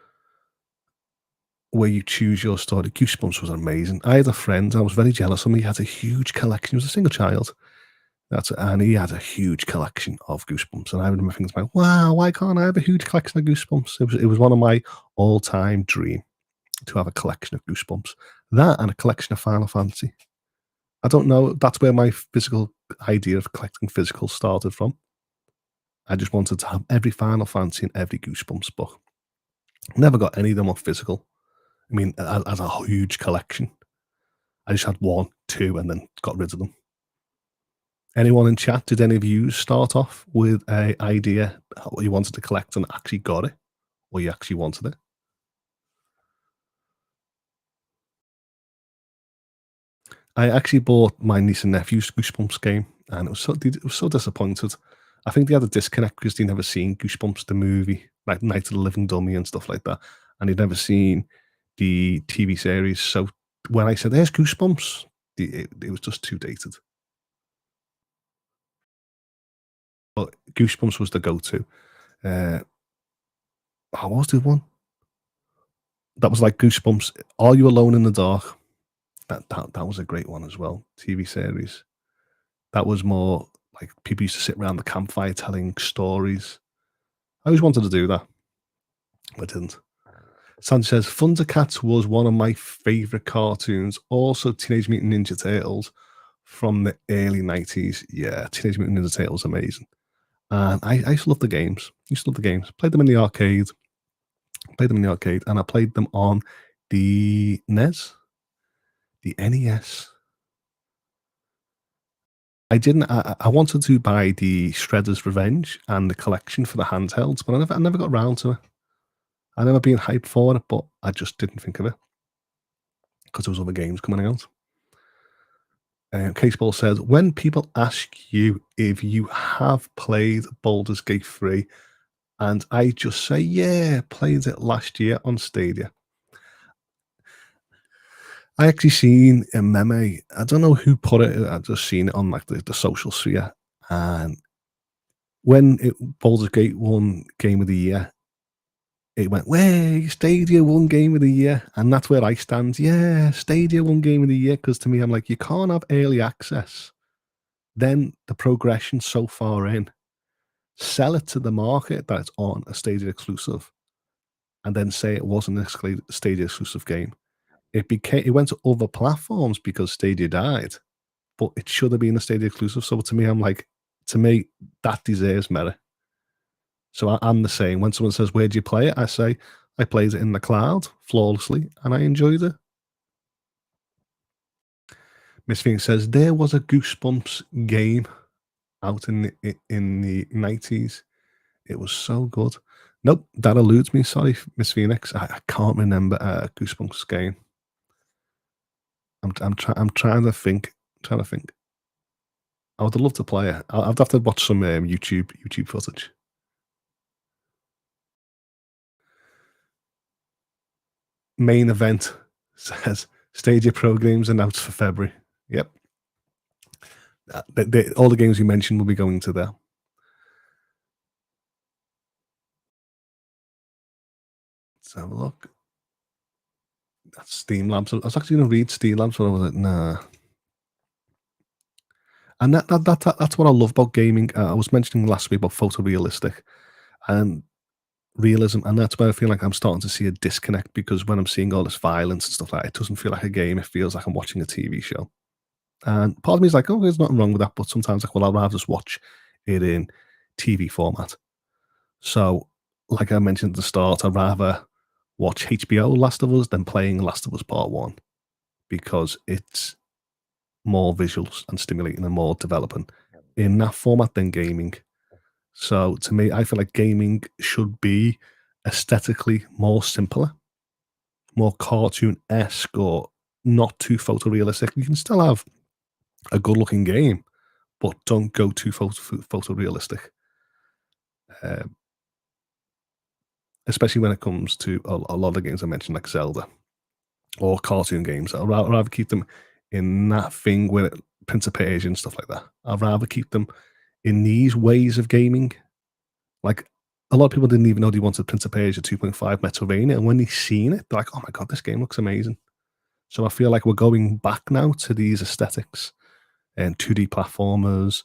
where you choose your story. Goosebumps was amazing. I had a friend, I was very jealous of him. He had a huge collection. He was a single child. And he had a huge collection of Goosebumps. And I remember thinking to myself, wow, why can't I have a huge collection of Goosebumps? It was one of my all-time dream to have a collection of Goosebumps. That and a collection of Final Fantasy. I don't know. That's where my physical idea of collecting physical started from. I just wanted to have every Final Fantasy and every Goosebumps book. Never got any of them off physical. I mean, as a huge collection. I just had one, two, and then got rid of them. Anyone in chat, did any of you start off with a idea what you wanted to collect and actually got it, or you actually wanted it? I actually bought my niece and nephew's Goosebumps game, and it was so disappointed. I think they had a disconnect because they never seen Goosebumps the movie, like Night of the Living Dummy and stuff like that, and they'd never seen the TV series. So when I said, "There's Goosebumps," it was just too dated. But Goosebumps was the go-to. Uh, what was the one? That was like Goosebumps. Are You Alone in the Dark? That was a great one as well. TV series. That was more like people used to sit around the campfire telling stories. I always wanted to do that. I didn't. Sanchez says Thundercats was one of my favorite cartoons. Also, Teenage Mutant Ninja Turtles from the early 90s. Yeah, Teenage Mutant Ninja Turtles amazing. And I used to love the games. Used to love the games. Played them in the arcade. Played them in the arcade, and I played them on the NES, the NES. I didn't. I wanted to buy the Shredder's Revenge and the collection for the handhelds, but I never got around to it. I never been hyped for it, but I just didn't think of it because there was other games coming out. Caseball says, when people ask you if you have played Baldur's Gate 3, and I just say, yeah, played it last year on Stadia. I actually seen a meme. I don't know who put it. I just seen it on like the social sphere. And when Baldur's Gate won Game of the Year, it went, way, Stadia won Game of the Year. And that's where I stand. Yeah, Stadia won Game of the Year. Because to me, I'm like, you can't have early access. Then the progression so far in, sell it to the market that it's on a Stadia exclusive, and then say it wasn't a Stadia exclusive game. It went to other platforms because Stadia died, but it should have been a Stadia exclusive. So to me, I'm like, to me, that deserves merit. So I'm the same. When someone says, "Where do you play it?" I say, "I played it in the cloud flawlessly, and I enjoyed it." Miss Phoenix says there was a Goosebumps game out in the 90s. It was so good. Nope, that eludes me. Sorry, Miss Phoenix. I can't remember a Goosebumps game. I'm trying to think. Trying to think. I would love to play it. I'd have to watch some YouTube footage. Main event says Stadia Pro games announced for February. Yep. All the games you mentioned will be going to there. Let's have a look. That's Steam Labs. I was actually going to read Steam Labs, but I was like, nah. And that's what I love about gaming. I was mentioning last week about photorealistic and realism, and that's where I feel like I'm starting to see a disconnect because when I'm seeing all this violence and stuff like that, it doesn't feel like a game. It feels like I'm watching a TV show. And part of me is like, oh, there's nothing wrong with that. But sometimes, like, well, I'd rather just watch it in TV format. So, like I mentioned at the start, I'd rather watch HBO Last of Us than playing Last of Us Part 1 because it's more visuals and stimulating and more developing in that format than gaming. So to me, I feel like gaming should be aesthetically more simpler, more cartoon-esque or not too photorealistic. You can still have a good-looking game, but don't go too photorealistic. Um, Especially when it comes to a lot of the games I mentioned, like Zelda or cartoon games. I'd rather keep them in that thing with Prince of Persia and stuff like that. I'd rather keep them in these ways of gaming. Like, a lot of people didn't even know they wanted Prince of Persia 2.5 Metroidvania, and when they seen it, they're like, "Oh my god, this game looks amazing." So I feel like we're going back now to these aesthetics and 2D platformers,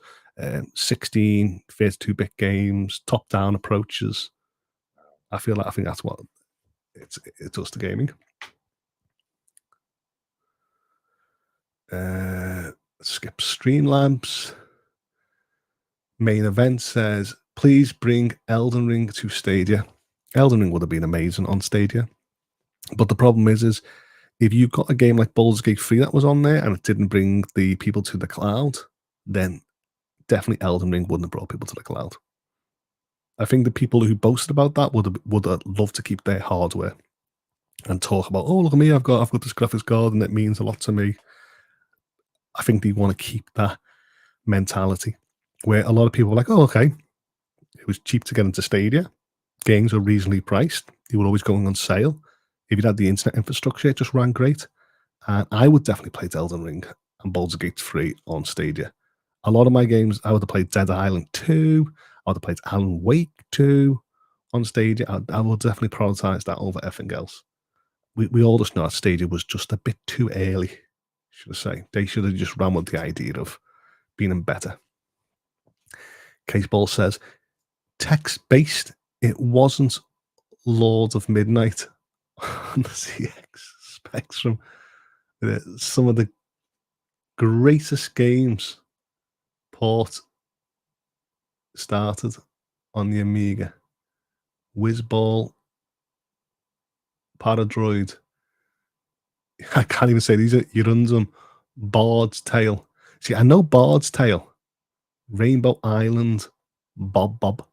16, 32-bit games, top-down approaches. I think that's what it does to gaming. Skip Streamlabs. Main event says, please bring Elden Ring to Stadia. Elden Ring would have been amazing on Stadia. But the problem is if you've got a game like Baldur's Gate 3 that was on there and it didn't bring the people to the cloud, then definitely Elden Ring wouldn't have brought people to the cloud. I think the people who boasted about that would love to keep their hardware and talk about, oh, look at me, I've got this graphics card and it means a lot to me. I think they want to keep that mentality where a lot of people were like, oh, okay, it was cheap to get into Stadia. Games were reasonably priced. They were always going on sale. If you had the internet infrastructure, it just ran great. And I would definitely play Elden Ring and Baldur's Gate 3 on Stadia. A lot of my games, I would have played Dead Island 2. I would have played Alan Wake 2 on Stadia. I would definitely prioritize that over everything else. We all just know that Stadia was just a bit too early, should I say. They should have just ran with the idea of being better. Caseball says, text based, it wasn't Lords of Midnight on the CX Spectrum. Some of the greatest games port started on the Amiga. Whizball, Paradroid. I can't even say these are Urundum, Bard's Tale. See, I know Bard's Tale, Rainbow Island, Bob Bob,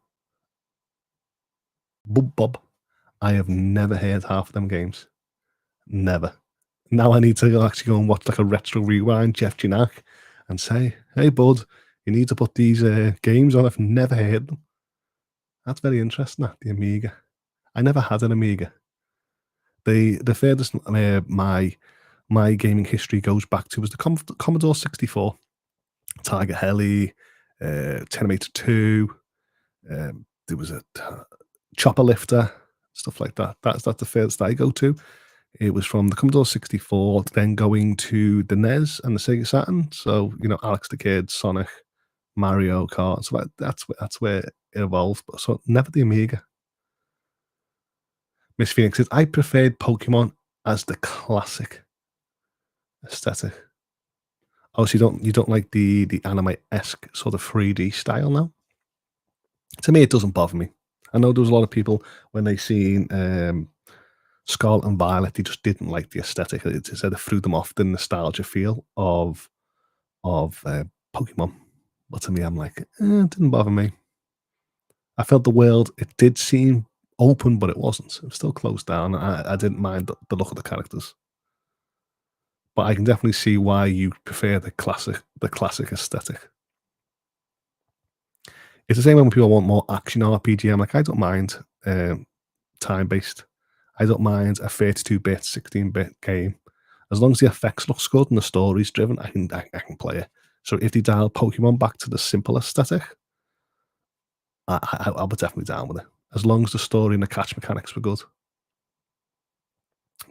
Bub Bob. I have never heard half of them games. Never. Now I need to actually go and watch like a retro rewind, Jeff Janak, and say, hey, bud, you need to put these games on. I've never heard them. That's very interesting, that, the Amiga. I never had an Amiga. The furthest my gaming history goes back to was the Commodore 64, Tiger Heli, Terminator 2. There was a chopper lifter, stuff like that. That's the furthest I go to. It was from the Commodore 64, then going to the NES and the Sega Saturn. So, Alex the Kid, Sonic, Mario Kart. So that's where it evolved. But so never the Amiga. Miss Phoenix says, I preferred Pokemon as the classic aesthetic. Oh, so you don't like the anime-esque sort of 3D style now? To me, it doesn't bother me. I know there was a lot of people when they seen Scarlet and Violet, they just didn't like the aesthetic. It said it threw them off the nostalgia feel of Pokemon. But to me, I'm like, it didn't bother me. I felt the world, it did seem open, but it wasn't. It was still closed down. I didn't mind the look of the characters. But I can definitely see why you prefer the classic aesthetic. It's the same when people want more action RPG. I'm like, I don't mind time based. I don't mind a 32-bit, 16-bit game. As long as the effects looks good and the story's driven, I can play it. So if they dial Pokemon back to the simple aesthetic, I would definitely down with it. As long as the story and the catch mechanics were good.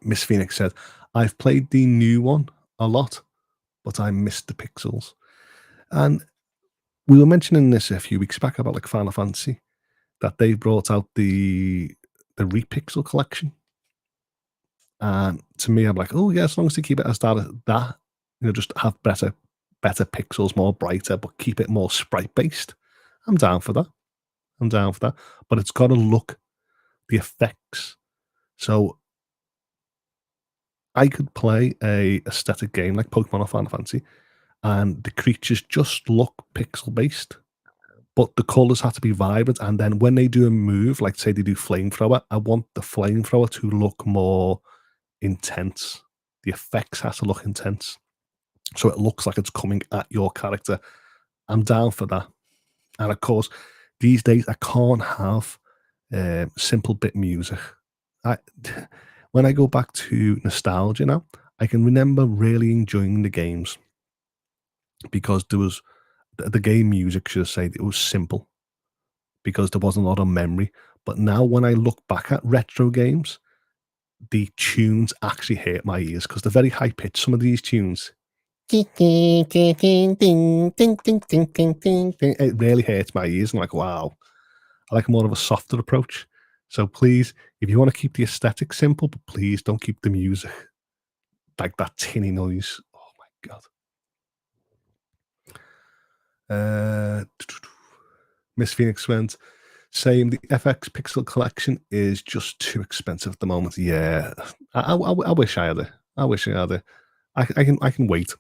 Miss Phoenix said, I've played the new one a lot, but I missed the pixels. And we were mentioning this a few weeks back about like Final Fantasy, that they brought out the Repixel collection. And to me, I'm like, oh yeah, as long as they keep it as that, just have better pixels, more brighter, but keep it more sprite based. I'm down for that. But it's got to look the effects. So I could play a aesthetic game like Pokemon or Final Fantasy, and the creatures just look pixel based, but the colors have to be vibrant. And then when they do a move, like say they do flamethrower, I want the flamethrower to look more intense. The effects have to look intense, so it looks like it's coming at your character. I'm down for that. And of course, these days I can't have simple bit music. I when I go back to nostalgia now, I can remember really enjoying the games because there was the game music, should I say, it was simple because there wasn't a lot of memory. But now when I look back at retro games, the tunes actually hurt my ears because they're very high pitched. Some of these tunes, it really hurts my ears. I'm like, wow, I like more of a softer approach. So please, if you want to keep the aesthetic simple, but please don't keep the music like that tinny noise. Oh my god. Miss Phoenix went, saying the FX Pixel collection is just too expensive at the moment. Yeah, I wish I had it. I wish I had it. I can wait.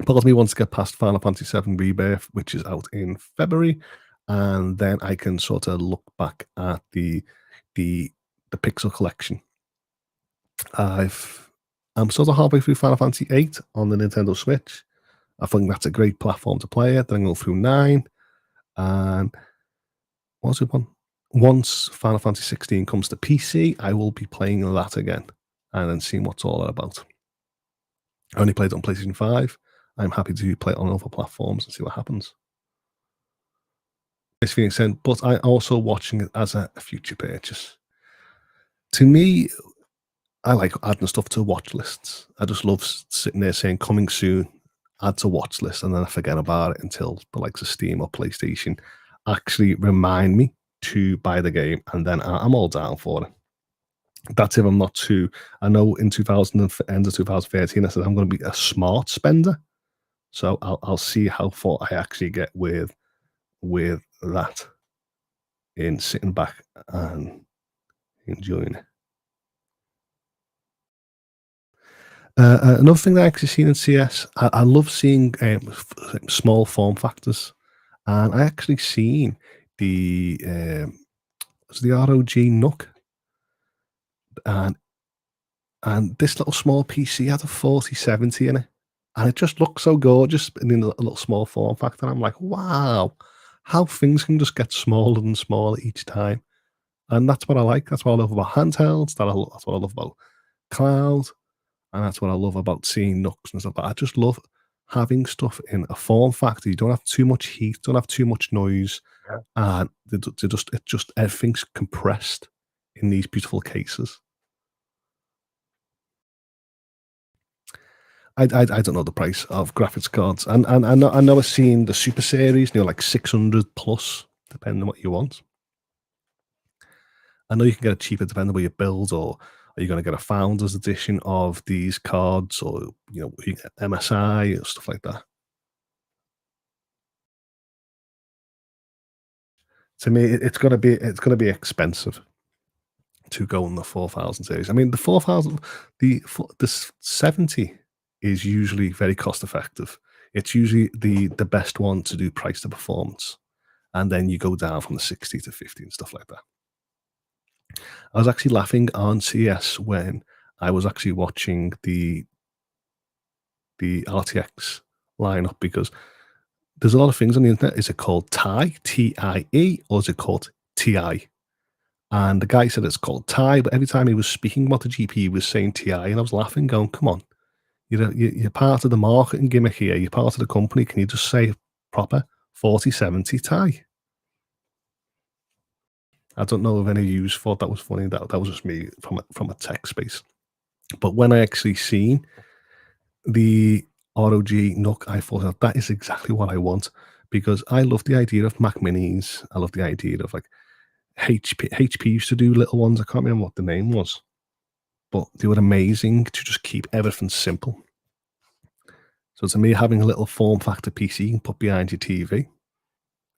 Part of me wants to get past Final Fantasy VII Rebirth, which is out in February, and then I can sort of look back at the Pixel collection. I'm sort of halfway through Final Fantasy VIII on the Nintendo Switch. I think that's a great platform to play it. Then go through 9, and what's it one? Once Final Fantasy 16 comes to PC, I will be playing that again and then seeing what's all that about. I only played it on PlayStation 5. I'm happy to play it on other platforms and see what happens. It's being said, but I also watching it as a future purchase. To me, I like adding stuff to watch lists. I just love sitting there saying coming soon, add to watch list, and then I forget about it until the likes of Steam or PlayStation actually remind me to buy the game, and then I'm all down for it. That's if I'm not too. I know in 2000 and end of 2013, I said I'm going to be a smart spender, so I'll see how far I actually get with that in sitting back and enjoying it. Another thing that I actually seen in CS, I love seeing small form factors, and I actually seen the was the ROG Nook, and this little small PC had a 4070 in it, and it just looks so gorgeous in a little small form factor. I'm like, wow, how things can just get smaller and smaller each time, and that's what I like. That's what I love about handhelds. That's what I love about cloud. And that's what I love about seeing nooks and stuff. But I just love having stuff in a form factor. You don't have too much heat, don't have too much noise, and it just everything's compressed in these beautiful cases. I don't know the price of graphics cards, and I know I've seen the Super Series, like 600 plus, depending on what you want. I know you can get it cheaper depending on where you build, or are you going to get a founder's edition of these cards, or you get MSI or stuff like that. To me, it's gonna be expensive to go on the 4000 series. I mean, the 4000, the 70 is usually very cost effective. It's usually the best one to do price to performance, and then you go down from the 60 to 50 and stuff like that. I was actually laughing on CS when I was actually watching the RTX lineup, because there's a lot of things on the internet. Is it called TIE, TIE, or is it called TI? And the guy said it's called TIE, but every time he was speaking about the GP, he was saying TI, and I was laughing, going, "Come on, you're part of the marketing gimmick here. You're part of the company. Can you just say proper 4070 TIE?" I don't know if any of you thought that was funny. That was just me from a tech space. But when I actually seen the ROG Nook, I thought that is exactly what I want, because I love the idea of Mac Minis. I love the idea of like HP used to do little ones. I can't remember what the name was, but they were amazing to just keep everything simple. So to me, having a little form factor PC you can put behind your TV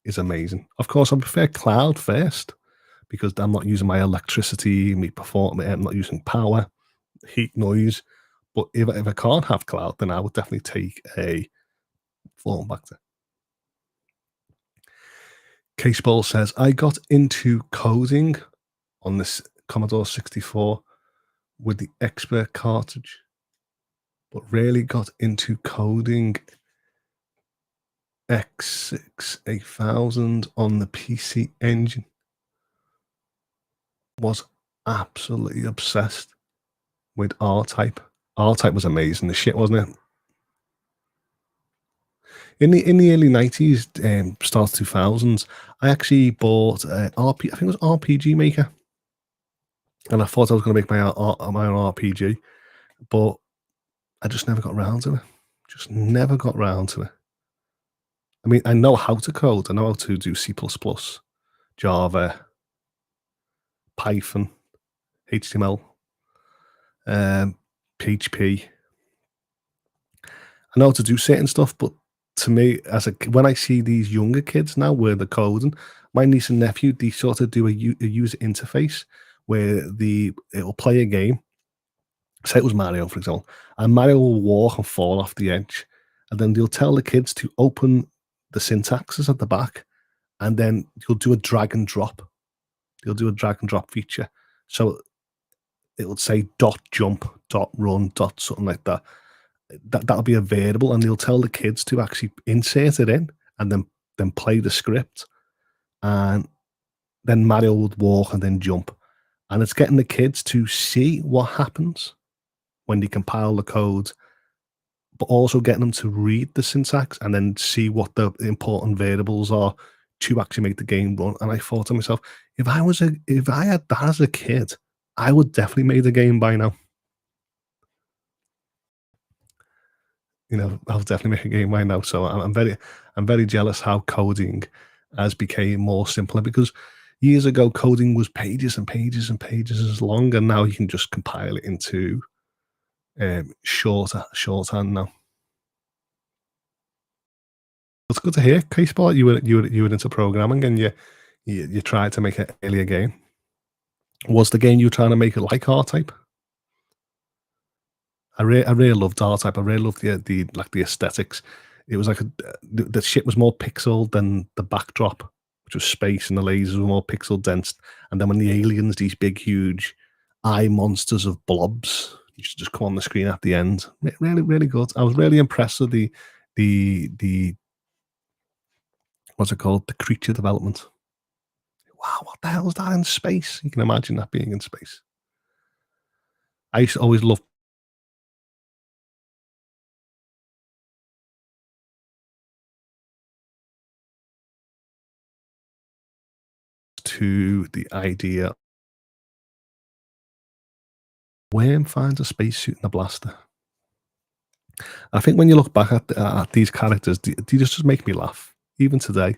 is amazing. Of course, I prefer cloud first, because I'm not using my electricity, I'm not using power, heat, noise. But if I can't have cloud, then I would definitely take a form factor. Case Ball says, I got into coding on this Commodore 64 with the Expert cartridge, but really got into coding X6 8000 on the PC Engine. Was absolutely obsessed with R-Type. R-Type was amazing. The shit, wasn't it? In the early 90s, start 2000s, I actually bought I think it was RPG Maker, and I thought I was going to make my own RPG, but I just never got around to it. Just never got around to it. I mean, I know how to code. I know how to do C++, Java, Python, HTML, PHP. I know how to do certain stuff, but to me, when I see these younger kids now where they're coding, my niece and nephew, they sort of do a user interface where it will play a game. Say it was Mario, for example, and Mario will walk and fall off the edge, and then they'll tell the kids to open the syntaxes at the back, and then you'll do a drag and drop. You'll do a drag and drop feature, so it will say dot jump, dot run, dot something like that, that'll be a variable, and they'll tell the kids to actually insert it in and then play the script, and then Mario would walk and then jump. And it's getting the kids to see what happens when they compile the code, but also getting them to read the syntax and then see what the important variables are to actually make the game run. And I thought to myself, if I had that as a kid, I would definitely make the game by now. I'll definitely make a game by now. So I'm very jealous how coding has become more simpler, because years ago coding was pages and pages and pages as long, and now you can just compile it into shorthand now. It's good to hear, Caseball, that you were into programming, and you tried to make an earlier game. Was the game you were trying to make it like R-Type? I really loved R-Type. I really loved the aesthetics. It was like the shit was more pixel than the backdrop, which was space, and the lasers were more pixel dense. And then when the aliens, these big, huge eye monsters of blobs, used to just come on the screen at the end. Really, really good. I was really impressed with the what's it called? The creature development. Wow, what the hell is that in space? You can imagine that being in space. I used to always love to the idea worm finds a spacesuit and a blaster. I think when you look back at these characters, they just make me laugh. Even today,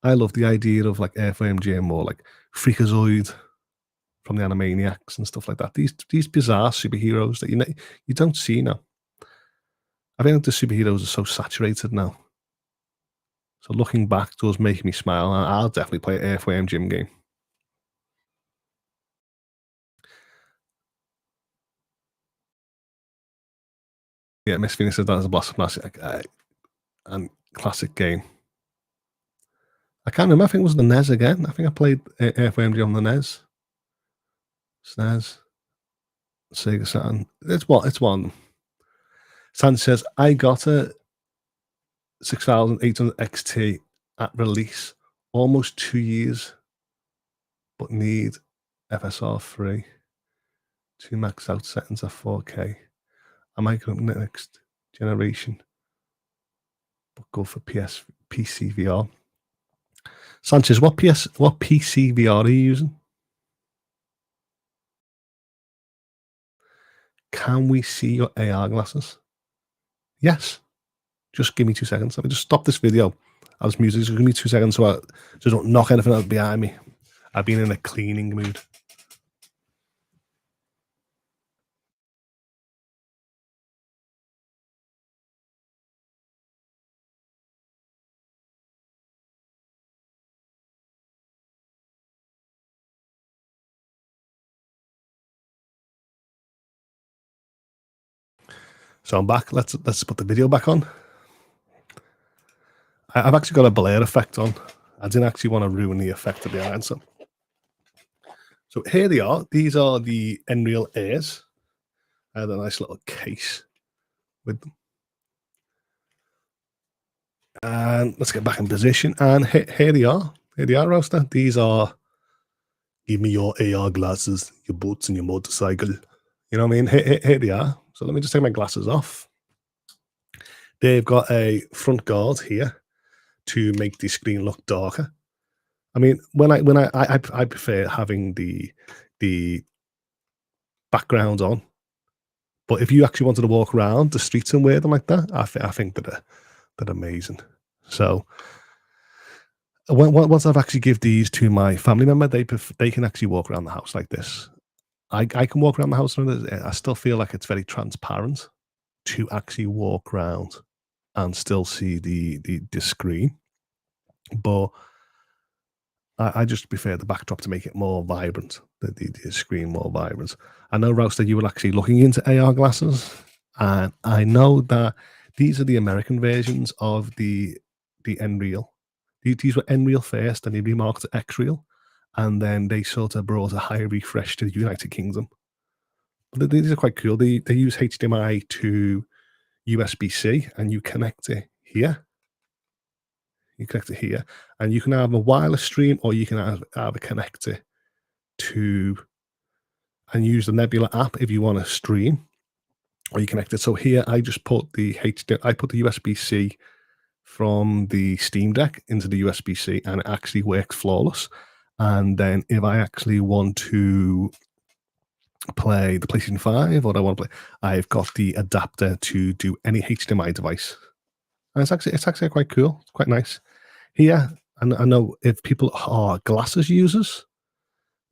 I love the idea of like Airframe Jim or like Freakazoid from the Animaniacs and stuff like that. These bizarre superheroes that you don't see now. I think the superheroes are so saturated now. So looking back does make me smile. And I'll definitely play an Airframe Jim game. Yeah, Miss Phoenix said that as a Blossom classic and classic game. I can't remember. I think it was the NES again. I think I played Airframe Jim on the NES. SNES, Sega Saturn. It's one. Sandy says, I got a 6800 XT at release, almost 2 years, but need FSR 3 to max out settings at 4K. I might go next generation, but go for PC VR. Sanchez, what PC VR are you using? Can we see your AR glasses? Yes. Just give me 2 seconds. Let me just stop this video. As music, just give me 2 seconds so I just don't knock anything out behind me. I've been in a cleaning mood. So I'm back. Let's put the video back on. I've actually got a blur effect on. I didn't actually want to ruin the effect of the iron. So here they are. These are the Nreal Airs. I had a nice little case with them. And let's get back in position. And here they are. Here they are, Roaster. These are, give me your AR glasses, your boots, and your motorcycle. You know what I mean? Here they are. So let me just take my glasses off. They've got a front guard here to make the screen look darker. I mean, I prefer having the background on, but if you actually wanted to walk around the streets and wear them like that, I think that they're amazing. So once I've actually give these to my family member, they can actually walk around the house like this. I can walk around the house, and I still feel like it's very transparent to actually walk around and still see the screen. But I just prefer the backdrop to make it more vibrant, the screen more vibrant. I know, Rouse, that you were actually looking into AR glasses, and I know that these are the American versions of the Nreal. These were Nreal first, and they remarked to Xreal, and then they sort of brought a higher refresh to the United Kingdom. But these are quite cool. They use HDMI to USB-C, and you connect it here. You connect it here, and you can have a wireless stream, or you can have a connector to and use the Nebula app if you want to stream, or you connect it. So here, I just put I put the USB-C from the Steam Deck into the USB-C, and it actually works flawless. And then if I actually want to play the PlayStation 5, or I want to play, I've got the adapter to do any HDMI device. And it's actually quite cool. It's quite nice. Here, and I know if people are glasses users,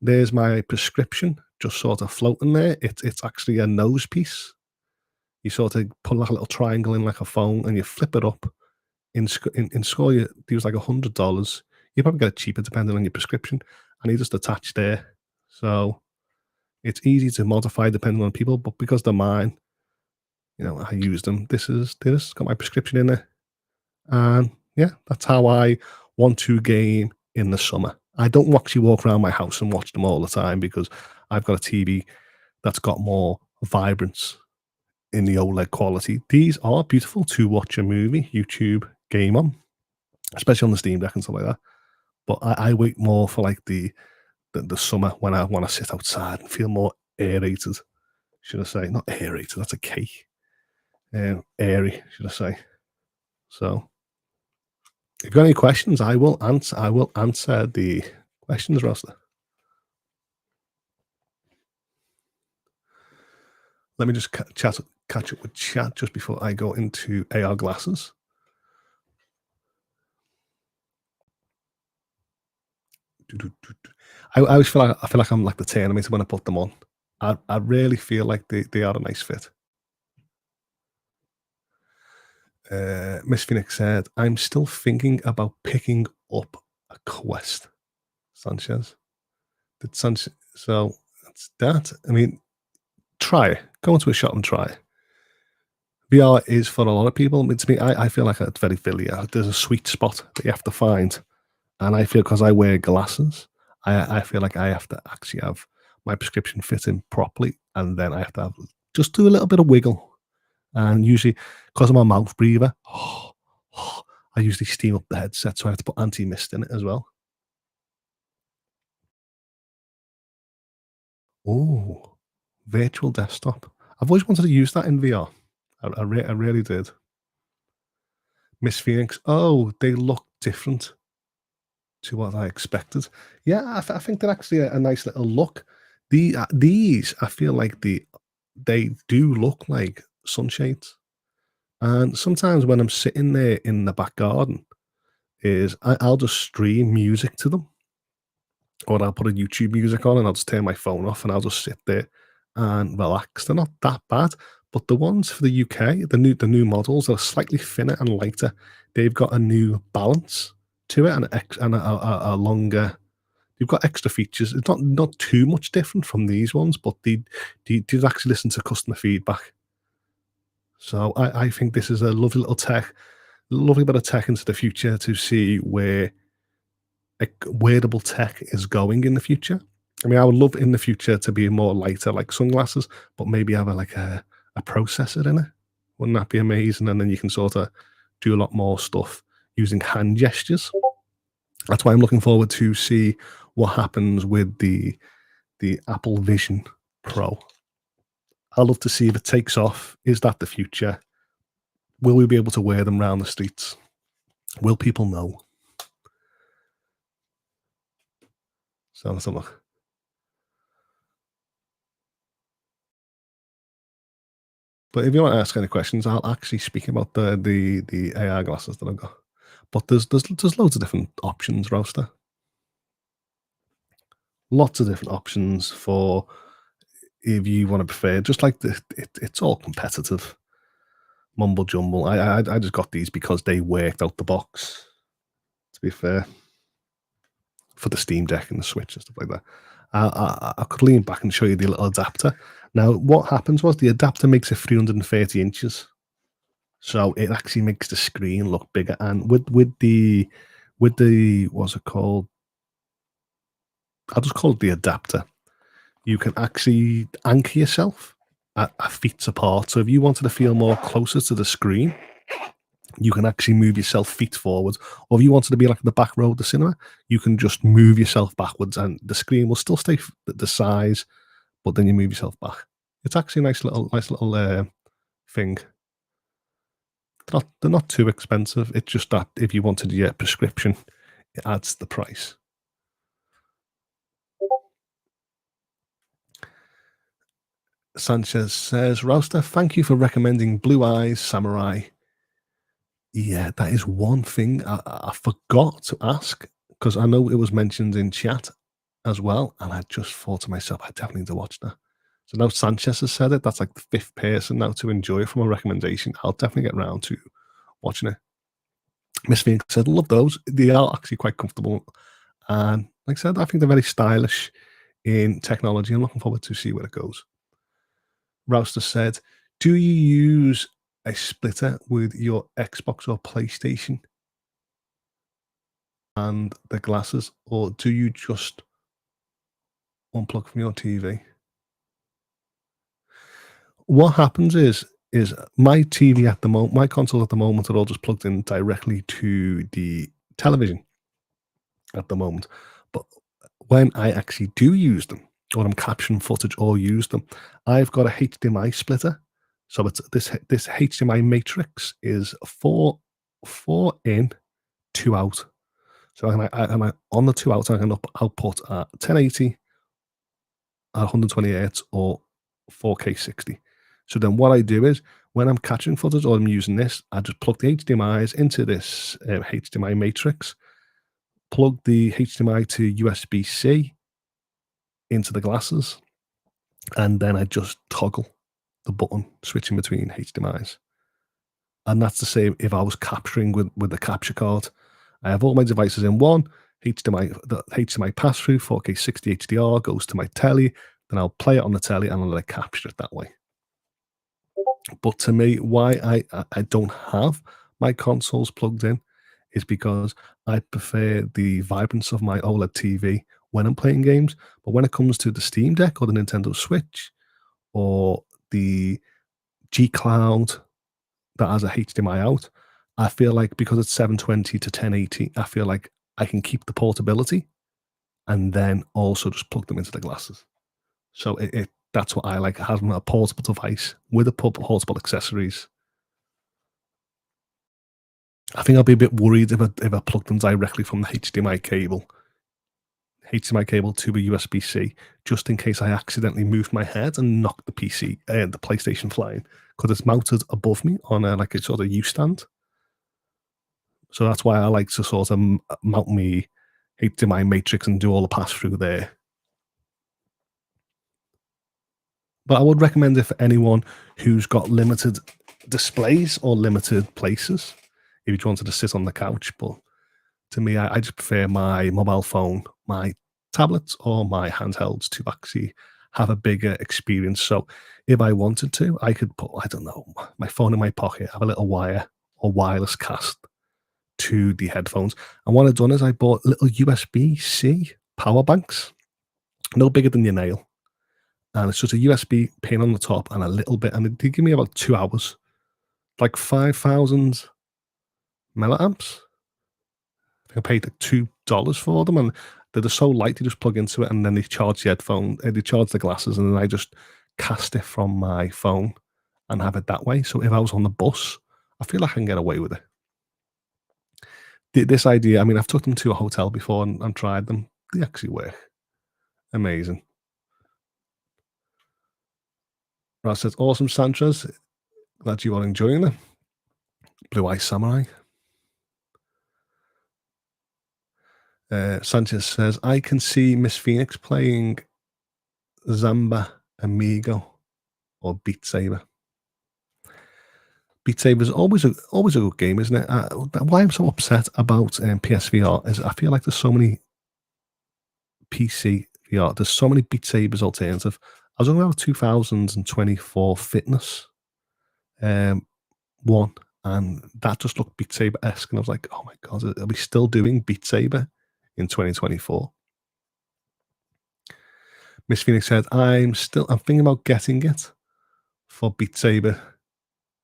there's my prescription just sort of floating there. It's actually a nose piece. You sort of put like a little triangle in like a phone, and you flip it up. In school, you use like $100. You probably get it cheaper depending on your prescription, and you just attach there. So it's easy to modify depending on people, but because they're mine, I use them. This got my prescription in there, and yeah, that's how I want to game in the summer. I don't actually walk around my house and watch them all the time because I've got a TV that's got more vibrance in the OLED quality. These are beautiful to watch a movie, YouTube game on, especially on the Steam Deck and stuff like that. But I wait more for like the summer when I want to sit outside and feel more aerated. Should I say not aerated? That's a K. Airy, should I say? So, if you've got any questions, I will answer. I will answer the questions, Roster. Let me just catch up with chat just before I go into AR glasses. I always feel like I'm like the Terminator when I put them on. I really feel like they are a nice fit. Miss Phoenix said, "I'm still thinking about picking up a Quest." Sanchez did Sanchez. So that's that. I mean, try it. Go into a shop and try it. VR is for a lot of people. I mean, to me, I feel like it's very familiar. There's a sweet spot that you have to find. And I feel because I wear glasses, I feel like I have to actually have my prescription fit in properly. And then I have to just do a little bit of wiggle. And usually, because I'm a mouth breather, I usually steam up the headset. So I have to put anti mist in it as well. Oh, virtual desktop. I've always wanted to use that in VR. I really did. Miss Phoenix. Oh, they look different to what I expected. Yeah, I think they're actually a nice little look. These, I feel like they do look like sunshades. And sometimes when I'm sitting there in the back garden, I'll just stream music to them, or I'll put a YouTube music on and I'll just turn my phone off and I'll just sit there and relax. They're not that bad, but the ones for the UK, the new models are slightly thinner and lighter. They've got a new balance to it and a longer. You've got extra features. It's not too much different from these ones, but they did actually listen to customer feedback. So I think this is a lovely little lovely bit of tech into the future to see where wearable tech is going in the future. I mean, I would love in the future to be more lighter, like sunglasses, but maybe have a processor in it. Wouldn't that be amazing? And then you can sort of do a lot more stuff using hand gestures. That's why I'm looking forward to see what happens with the Apple Vision Pro. I'd love to see if it takes off. Is that the future? Will we be able to wear them around the streets? Will people know? So let's have a look. But if you want to ask any questions, I'll actually speak about the AR glasses that I've got. But there's loads of different options, Roaster. Lots of different options for if you want to prefer. Just like it's all competitive mumble jumble. I just got these because they worked out the box. To be fair, for the Steam Deck and the Switch and stuff like that. I could lean back and show you the little adapter. Now, what happens was the adapter makes it 330 inches, so it actually makes the screen look bigger. And with the what's it called? I'll just call it the adapter. You can actually anchor yourself. feet apart. So if you wanted to feel more closer to the screen, you can actually move yourself feet forward. Or if you wanted to be like in the back row of the cinema, you can just move yourself backwards, and the screen will still stay the size, but then you move yourself back. It's actually a nice little thing. They're not too expensive. It's just that if you wanted to get a prescription, it adds the price. Sanchez says, Rouster, thank you for recommending Blue Eyes Samurai. Yeah, that is one thing I forgot to ask, because I know it was mentioned in chat as well, and I just thought to myself, I definitely need to watch that. So now Sanchez has said it. That's like the fifth person now to enjoy it from a recommendation. I'll definitely get round to watching it. Miss Phoenix said, love those. They are actually quite comfortable. And like I said, I think they're very stylish in technology. I'm looking forward to see where it goes. Rouster said, do you use a splitter with your Xbox or PlayStation and the glasses, or do you just unplug from your TV? What happens is my TV at the moment, my console at the moment are all just plugged in directly to the television at the moment. But when I actually do use them, or I'm capturing footage or use them, I've got a HDMI splitter. So it's this HDMI matrix is four in, two out. So I on the two out, I can output at 1080, at 120 hertz, or 4K 60. So then what I do is when I'm catching footage or I'm using this, I just plug the HDMIs into this HDMI matrix, plug the HDMI to USB-C into the glasses, and then I just toggle the button switching between HDMIs. And that's the same if I was capturing with the capture card. I have all my devices in one. The HDMI pass through 4K 60 HDR goes to my telly. Then I'll play it on the telly and I'll let it capture it that way. But to me, why I don't have my consoles plugged in is because I prefer the vibrance of my OLED TV when I'm playing games. But when it comes to the Steam Deck or the Nintendo Switch or the G Cloud that has a HDMI out, I feel like because it's 720 to 1080, I feel like I can keep the portability and then also just plug them into the glasses. So that's what I like, having a portable device with a portable accessories. I think I'll be a bit worried if I plug them directly from the HDMI cable to a USB-C, just in case I accidentally move my head and knock the PC and the PlayStation flying, because it's mounted above me on like a sort of U stand. So that's why I like to sort of mount me HDMI matrix and do all the pass through there. But I would recommend it for anyone who's got limited displays or limited places. If you just wanted to sit on the couch, but to me, I just prefer my mobile phone, my tablets, or my handhelds to actually have a bigger experience. So if I wanted to, I could put, I don't know, my phone in my pocket, have a little wire or wireless cast to the headphones. And what I've done is I bought little USB-C power banks, no bigger than your nail. And it's just a USB pin on the top and a little bit, and it did give me about 2 hours, like 5,000 milliamps. I paid like $2 for them, and they're just so light. You just plug into it, and then they charge the headphone, they charge the glasses, and then I just cast it from my phone and have it that way. So if I was on the bus, I feel like I can get away with it. This idea, I mean, I've took them to a hotel before and tried them. They actually work. Amazing. Ross says, awesome, Sanchez. Glad you are enjoying them. Blue Eye Samurai. Sanchez says, I can see Miss Phoenix playing Zamba Amigo or Beat Saber. Beat Saber is always a good game, isn't it? Why I'm so upset about PSVR is I feel like there's so many PC VR. There's so many Beat Sabers alternative. I was on about 2024 Fitness one, and that just looked Beat Saber esque, and I was like, oh my god, are we still doing Beat Saber in 2024? Miss Phoenix said, I'm thinking about getting it, for Beat Saber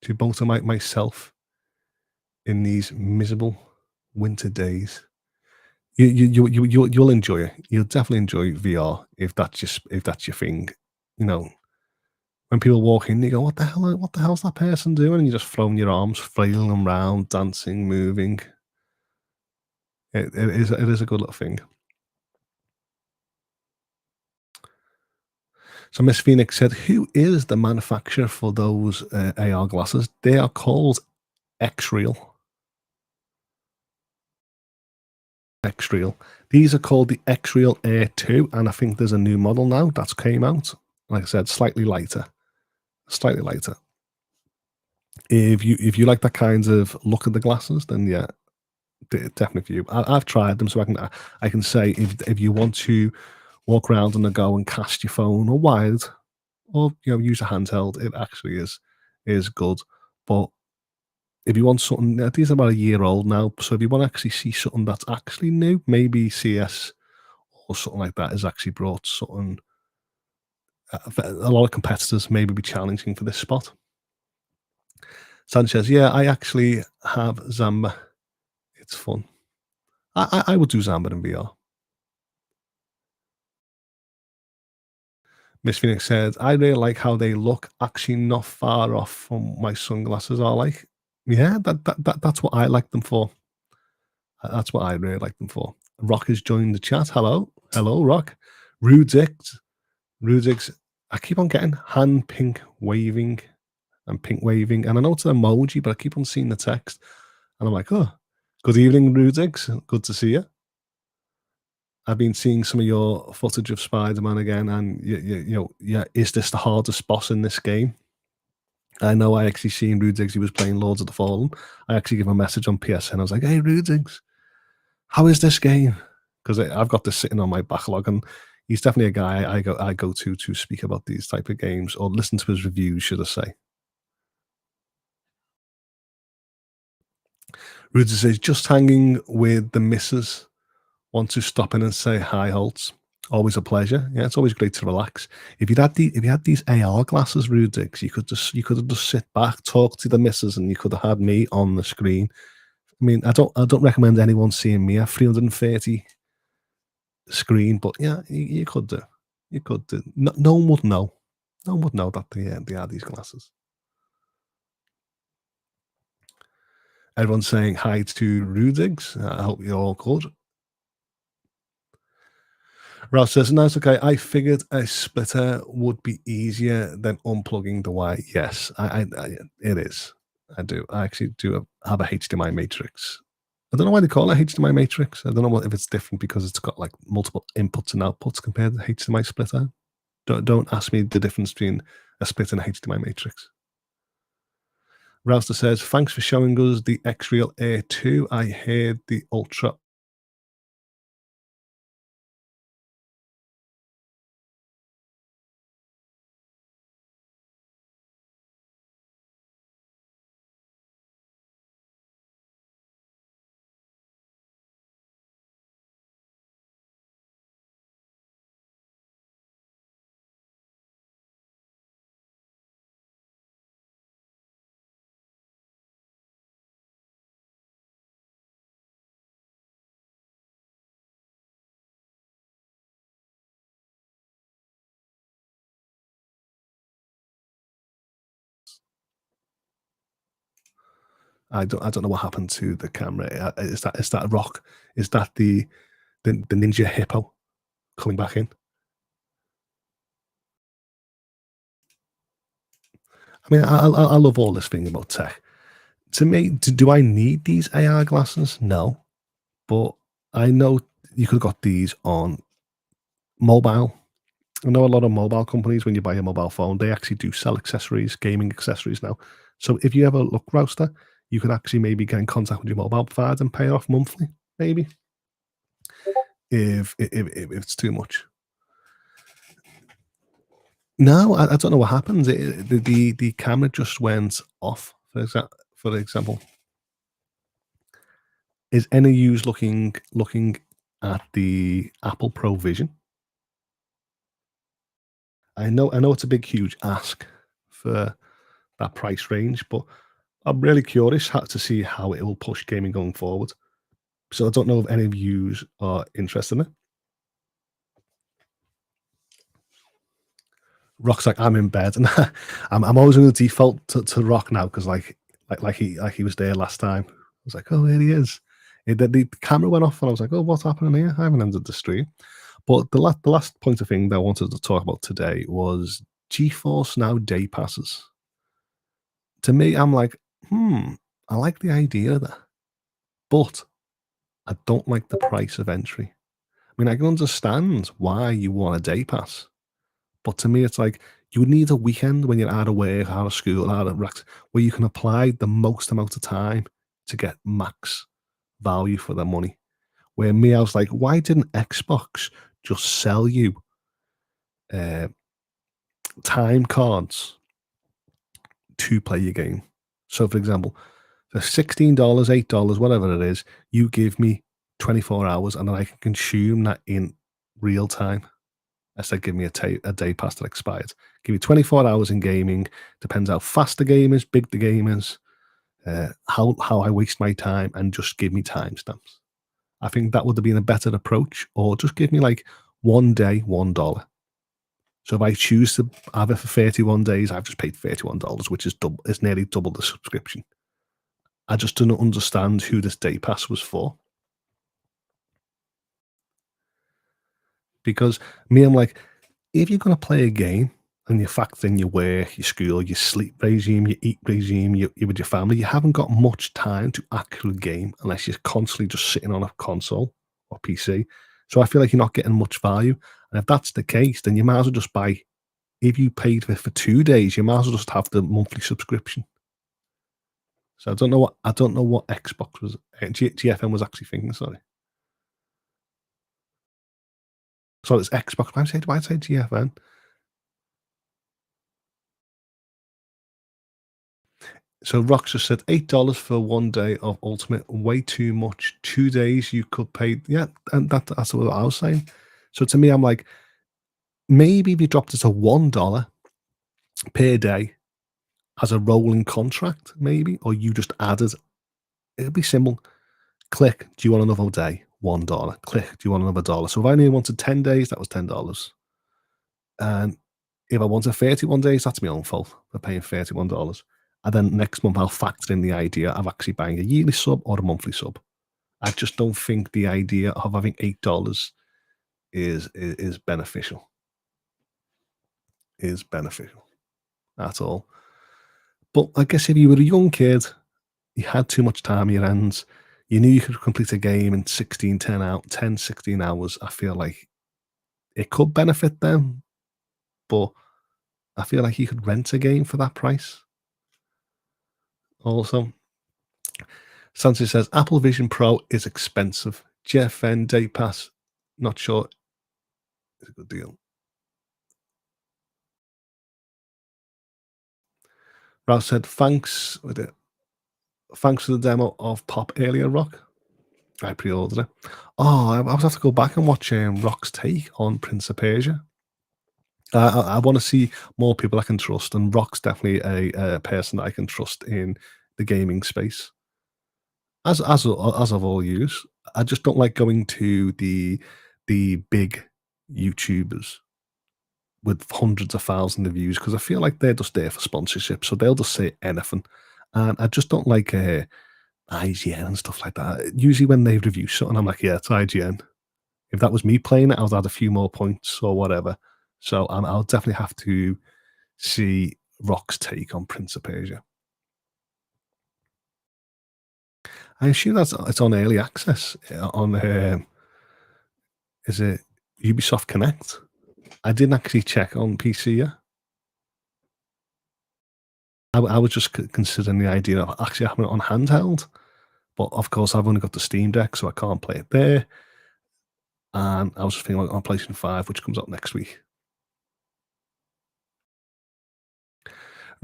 to motivate myself in these miserable winter days. You'll enjoy it. You'll definitely enjoy VR if that's your thing. You know, when people walk in, they go, What the hell's that person doing?" And you're just throwing your arms, flailing them around, dancing, moving. It is a good little thing. So Miss Phoenix said, "Who is the manufacturer for those AR glasses?" They are called X-Real. X-Real. These are called the X-Real Air 2, and I think there's a new model now that's came out. Like I said, slightly lighter, slightly lighter. If you like that kind of look at the glasses, then yeah, definitely for you. I've tried them, so I can say if you want to walk around on the go and cast your phone or wired, or use a handheld, it actually is good. But if you want something, these are about a year old now, so if you want to actually see something that's actually new, maybe CS or something like that has actually brought something. A lot of competitors maybe be challenging for this spot. Sanchez, yeah, I actually have Zamba. It's fun. I would do Zamba in VR. Miss Phoenix said, I really like how they look, actually not far off from my sunglasses are like. Yeah, that's what I like them for. That's what I really like them for. Rock has joined the chat. Hello. Hello, Rock. Rudix. Rudix. I keep on getting hand pink waving and pink waving. And I know it's an emoji, but I keep on seeing the text. And I'm like, oh, good evening, Rudix. Good to see you. I've been seeing some of your footage of Spider-Man again, and yeah, is this the hardest boss in this game? I know I actually seen Rudigs, he was playing Lords of the Fallen. I actually gave him a message on PSN. I was like, hey, Rudigs, how is this game? Because I've got this sitting on my backlog, and he's definitely a guy I go to speak about these type of games or listen to his reviews, should I say. Rudigs says, just hanging with the missus. Want to stop in and say hi, Hoults. Always a pleasure. Yeah, it's always great to relax. If you had these AR glasses, Rudix, you could have just sit back, talk to the missus, and you could have had me on the screen. I mean, I don't recommend anyone seeing me at 330 screen, but yeah, you could do. You could do. No one would know. No one would know that they are these glasses. Everyone's saying hi to Rudigs. I hope you're all good. Ross says, "No, it's okay. I figured a splitter would be easier than unplugging the wire." Yes, it is. I do. I actually do have a HDMI matrix. I don't know why they call it HDMI matrix. I don't know if it's different because it's got like multiple inputs and outputs compared to HDMI splitter. Don't ask me the difference between a split and a HDMI matrix. Rouster says, "Thanks for showing us the X-Real Air 2. I heard the Ultra." I don't know what happened to the camera. Is that a rock? Is that the ninja hippo coming back in? I mean, I love all this thing about tech. To me, do I need these AR glasses? No, but I know you could have got these on mobile. I know a lot of mobile companies, when you buy a mobile phone, they actually do sell accessories, gaming accessories now. So if you ever look, Rouster, you could actually maybe get in contact with your mobile provider and pay it off monthly, maybe, if it's too much. No, I don't know what happens. The camera just went off, for example. Is any use looking at the Apple Pro Vision? I know it's a big, huge ask for that price range. But I'm really curious to see how it will push gaming going forward. So I don't know if any of you are interested in it. Rock's like, I'm in bed, and I'm always going to default to Rock now because like he was there last time. I was like, oh, there he is. The camera went off, and I was like, oh, what's happening here? I haven't ended the stream. But the last point of thing that I wanted to talk about today was GeForce Now Day Passes. To me, I'm like, I like the idea of that, but I don't like the price of entry. I mean, I can understand why you want a day pass, but to me, it's like you would need a weekend when you're out of work, out of school, out of racks, where you can apply the most amount of time to get max value for the money. Where me, I was like, why didn't Xbox just sell you uh, time cards to play your game? So, for example, for $16, $8, whatever it is, you give me 24 hours and then I can consume that in real time. Instead, give me a day pass that expired. Give me 24 hours in gaming. Depends how fast the game is, big the game is, how I waste my time, and just give me timestamps. I think that would have been a better approach, or just give me like 1 day, $1. So if I choose to have it for 31 days, I've just paid $31, which is double, is nearly double the subscription. I just do not understand who this day pass was for. Because me, I'm like, if you're going to play a game and you factor in your work, your school, your sleep regime, your eat regime, you're with your family, you haven't got much time to actually game unless you're constantly just sitting on a console or PC. So I feel like you're not getting much value. And if that's the case, then you might as well just buy, if you paid for 2 days, you might as well just have the monthly subscription. So I don't know what Xbox was, GFM was actually thinking, sorry. So it's Xbox. Why say GFN? So Rox just said $8 for 1 day of Ultimate, way too much. 2 days you could pay, yeah, and that's what I was saying. So to me, I'm like, maybe if you dropped it to $1 per day as a rolling contract, maybe, or you just added, it'd be simple. Click, do you want another day? $1. Click, do you want another dollar? So if I only wanted 10 days, that was $10. And if I wanted 31 days, that's my own fault for paying $31. And then next month, I'll factor in the idea of actually buying a yearly sub or a monthly sub. I just don't think the idea of having $8 is beneficial. Is beneficial at all. But I guess if you were a young kid, you had too much time on your hands, you knew you could complete a game in 10, 16 hours. I feel like it could benefit them, but I feel like you could rent a game for that price. Also, Sanchez says Apple Vision Pro is expensive. GFN Day Pass, not sure. It's a good deal. Ralph said, thanks with it. Thanks for the demo of Pop earlier, Rock. I pre-ordered it. Oh, I was have to go back and watch Rock's take on Prince of Persia. I want to see more people I can trust, and Rock's definitely a person that I can trust in the gaming space. As I've all used, I just don't like going to the big YouTubers with hundreds of thousands of views because I feel like they're just there for sponsorship, so they'll just say anything, and I just don't like IGN and stuff like that. Usually, when they review something, I'm like, yeah, it's IGN. If that was me playing it, I would add a few more points or whatever. So I'll definitely have to see Rock's take on Prince of Persia. I assume it's on early access on is it Ubisoft Connect? I didn't actually check on PC yet. I was just considering the idea of actually having it on handheld, but of course I've only got the Steam Deck, so I can't play it there. And I was just thinking like on PlayStation 5, which comes out next week.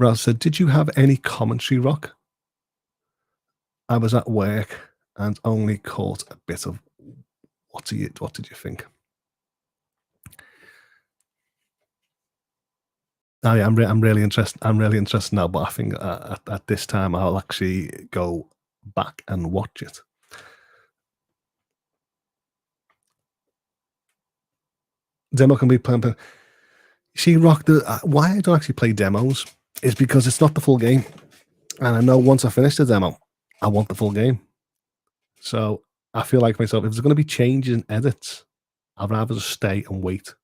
Raz said, "Did you have any commentary, Rock?" I was at work and only caught a bit of what did you think? I'm really interested. I'm really interested now, but I think at this time I'll actually go back and watch it. Demo can be played. See, Rock, why I don't actually play demos is because it's not the full game. And I know once I finish the demo, I want the full game. So I feel like myself, if there's going to be changes and edits, I'd rather just stay and wait.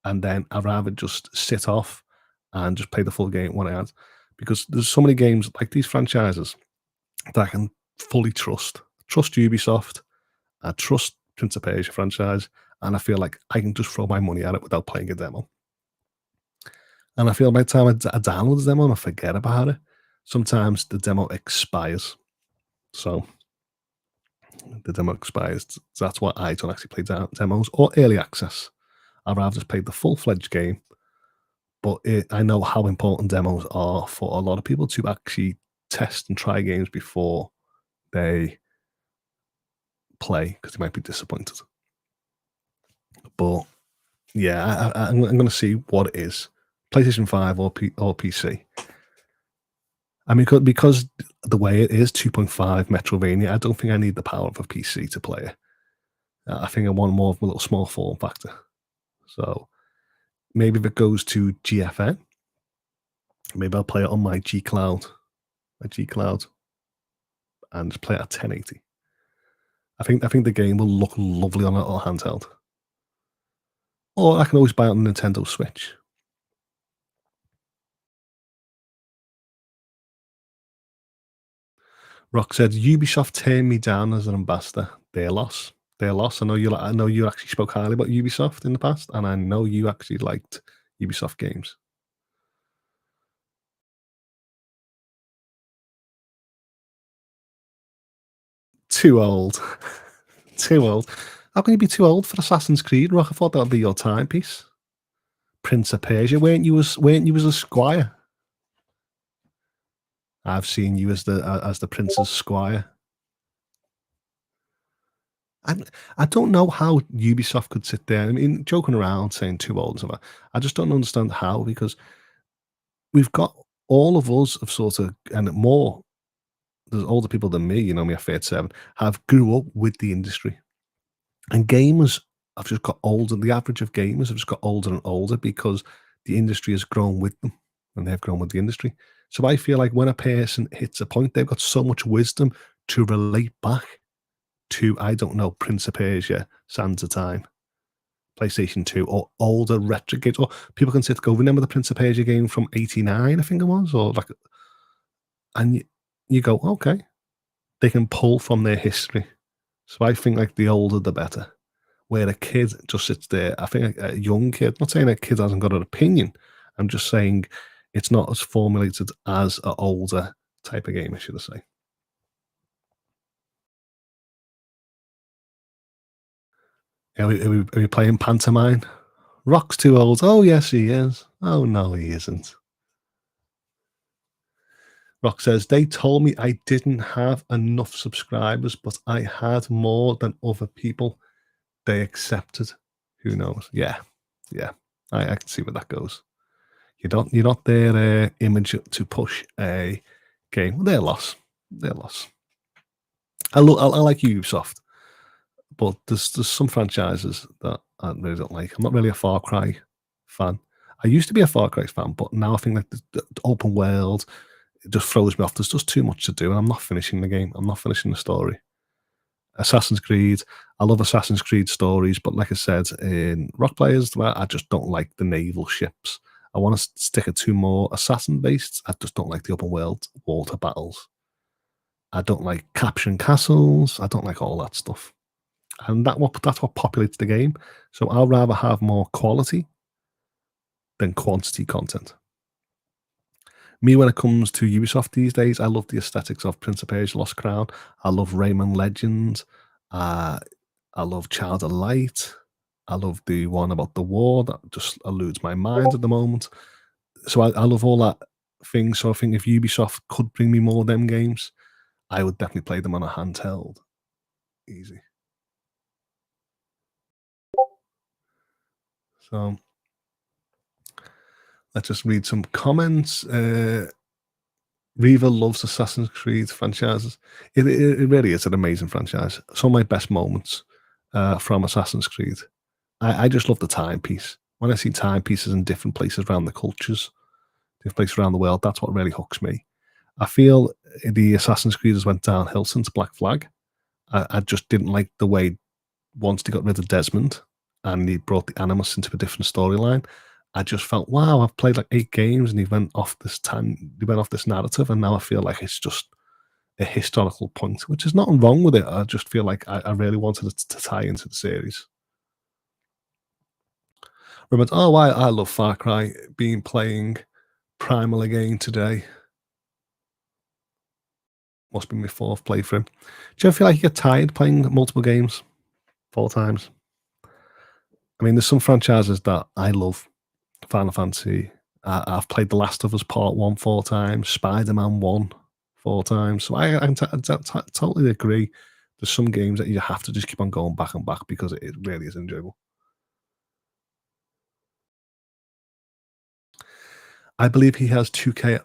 And then I'd rather just sit off and just play the full game when I had. Because there's so many games like these franchises that I can fully trust. Trust Ubisoft. I trust Prince of Persia franchise. And I feel like I can just throw my money at it without playing a demo. And I feel by the time I download the demo and I forget about it, sometimes the demo expires. So the demo expires. So that's why I don't actually play demos or early access. I'd rather just play the full fledged game. But I know how important demos are for a lot of people to actually test and try games before they play because they might be disappointed. But yeah, I'm going to see what it is, PlayStation 5 or PC. I mean, because the way it is 2.5 Metrovania, I don't think I need the power of a PC to play it. I think I want more of a little small form factor. So maybe if it goes to GFN, maybe I'll play it on my G Cloud, and just play it at 1080. I think the game will look lovely on a little handheld. Or I can always buy it on Nintendo Switch. Rock said Ubisoft turned me down as an ambassador. Their loss. Their loss. I know you actually spoke highly about Ubisoft in the past, and I know you actually liked Ubisoft games. Too old. Too old. How can you be too old for Assassin's Creed, Rock? I thought that would be your timepiece. Prince of Persia. Weren't you as a squire? I've seen you as the prince's squire. I I don't know how Ubisoft could sit there. I mean, joking around saying too old and stuff. I just don't understand how because we've got all of us have sort of and more. There's older people than me. You know, me at 37 have grew up with the industry, and gamers have just got older. The average of gamers have just got older and older because the industry has grown with them, and they've grown with the industry. So I feel like when a person hits a point, they've got so much wisdom to relate back to, I don't know, Prince of Persia, Sands of Time, PlayStation 2, or older retro games. Or people can sit and go, remember the Prince of Persia game from '89, I think it was? Or like, and you go, okay, they can pull from their history. So I think like the older the better. Where a kid just sits there, I think a young kid, not saying a kid hasn't got an opinion, I'm just saying it's not as formulated as an older type of game, I should say. Are we playing pantomime? Rock's too old. Oh, yes, he is. Oh, no, he isn't. Rock says, they told me I didn't have enough subscribers, but I had more than other people. They accepted. Who knows? Yeah. Yeah. I can see where that goes. You're not their image to push a game. Well, their loss. Their loss. I like Ubisoft, but there's some franchises that I really don't like. I'm not really a Far Cry fan. I used to be a Far Cry fan, but now I think like the open world, it just throws me off. There's just too much to do, and I'm not finishing the game. I'm not finishing the story. Assassin's Creed, I love Assassin's Creed stories, but like I said, in Rock Players, well, I just don't like the naval ships. I want to stick it to more assassin based. I just don't like the open world water battles. I don't like capturing castles. I don't like all that stuff. And that's what populates the game. So I'll rather have more quality than quantity content. Me, when it comes to Ubisoft these days, I love the aesthetics of Prince of Persia: Lost Crown. I love Rayman Legends. Uh, I love Child of Light. I love the one about the war that just eludes my mind at the moment. So I love all that thing. So I think if Ubisoft could bring me more of them games, I would definitely play them on a handheld. Easy. So Let's just read some comments. Riva loves Assassin's Creed franchises. It really is an amazing franchise. Some of my best moments from Assassin's Creed. I just love the timepiece. When I see timepieces in different places around the cultures, different places around the world, that's what really hooks me. I feel the Assassin's Creed has went downhill since Black Flag. I just didn't like the way once they got rid of Desmond and he brought the Animus into a different storyline. I just felt, wow, I've played like 8 games and he went off this time, he went off this narrative, and now I feel like it's just a historical point, which is nothing wrong with it. I just feel like I really wanted it to tie into the series. Remember, oh, I love Far Cry. Being playing Primal again today. Must be my fourth playthrough. Do you ever feel like you get tired playing multiple games 4 times? I mean, there's some franchises that I love. Final Fantasy. I've played The Last of Us Part 1 4 times, Spider-Man 1 4 times. So I totally agree. There's some games that you have to just keep on going back and back because it really is enjoyable. I believe he has 2K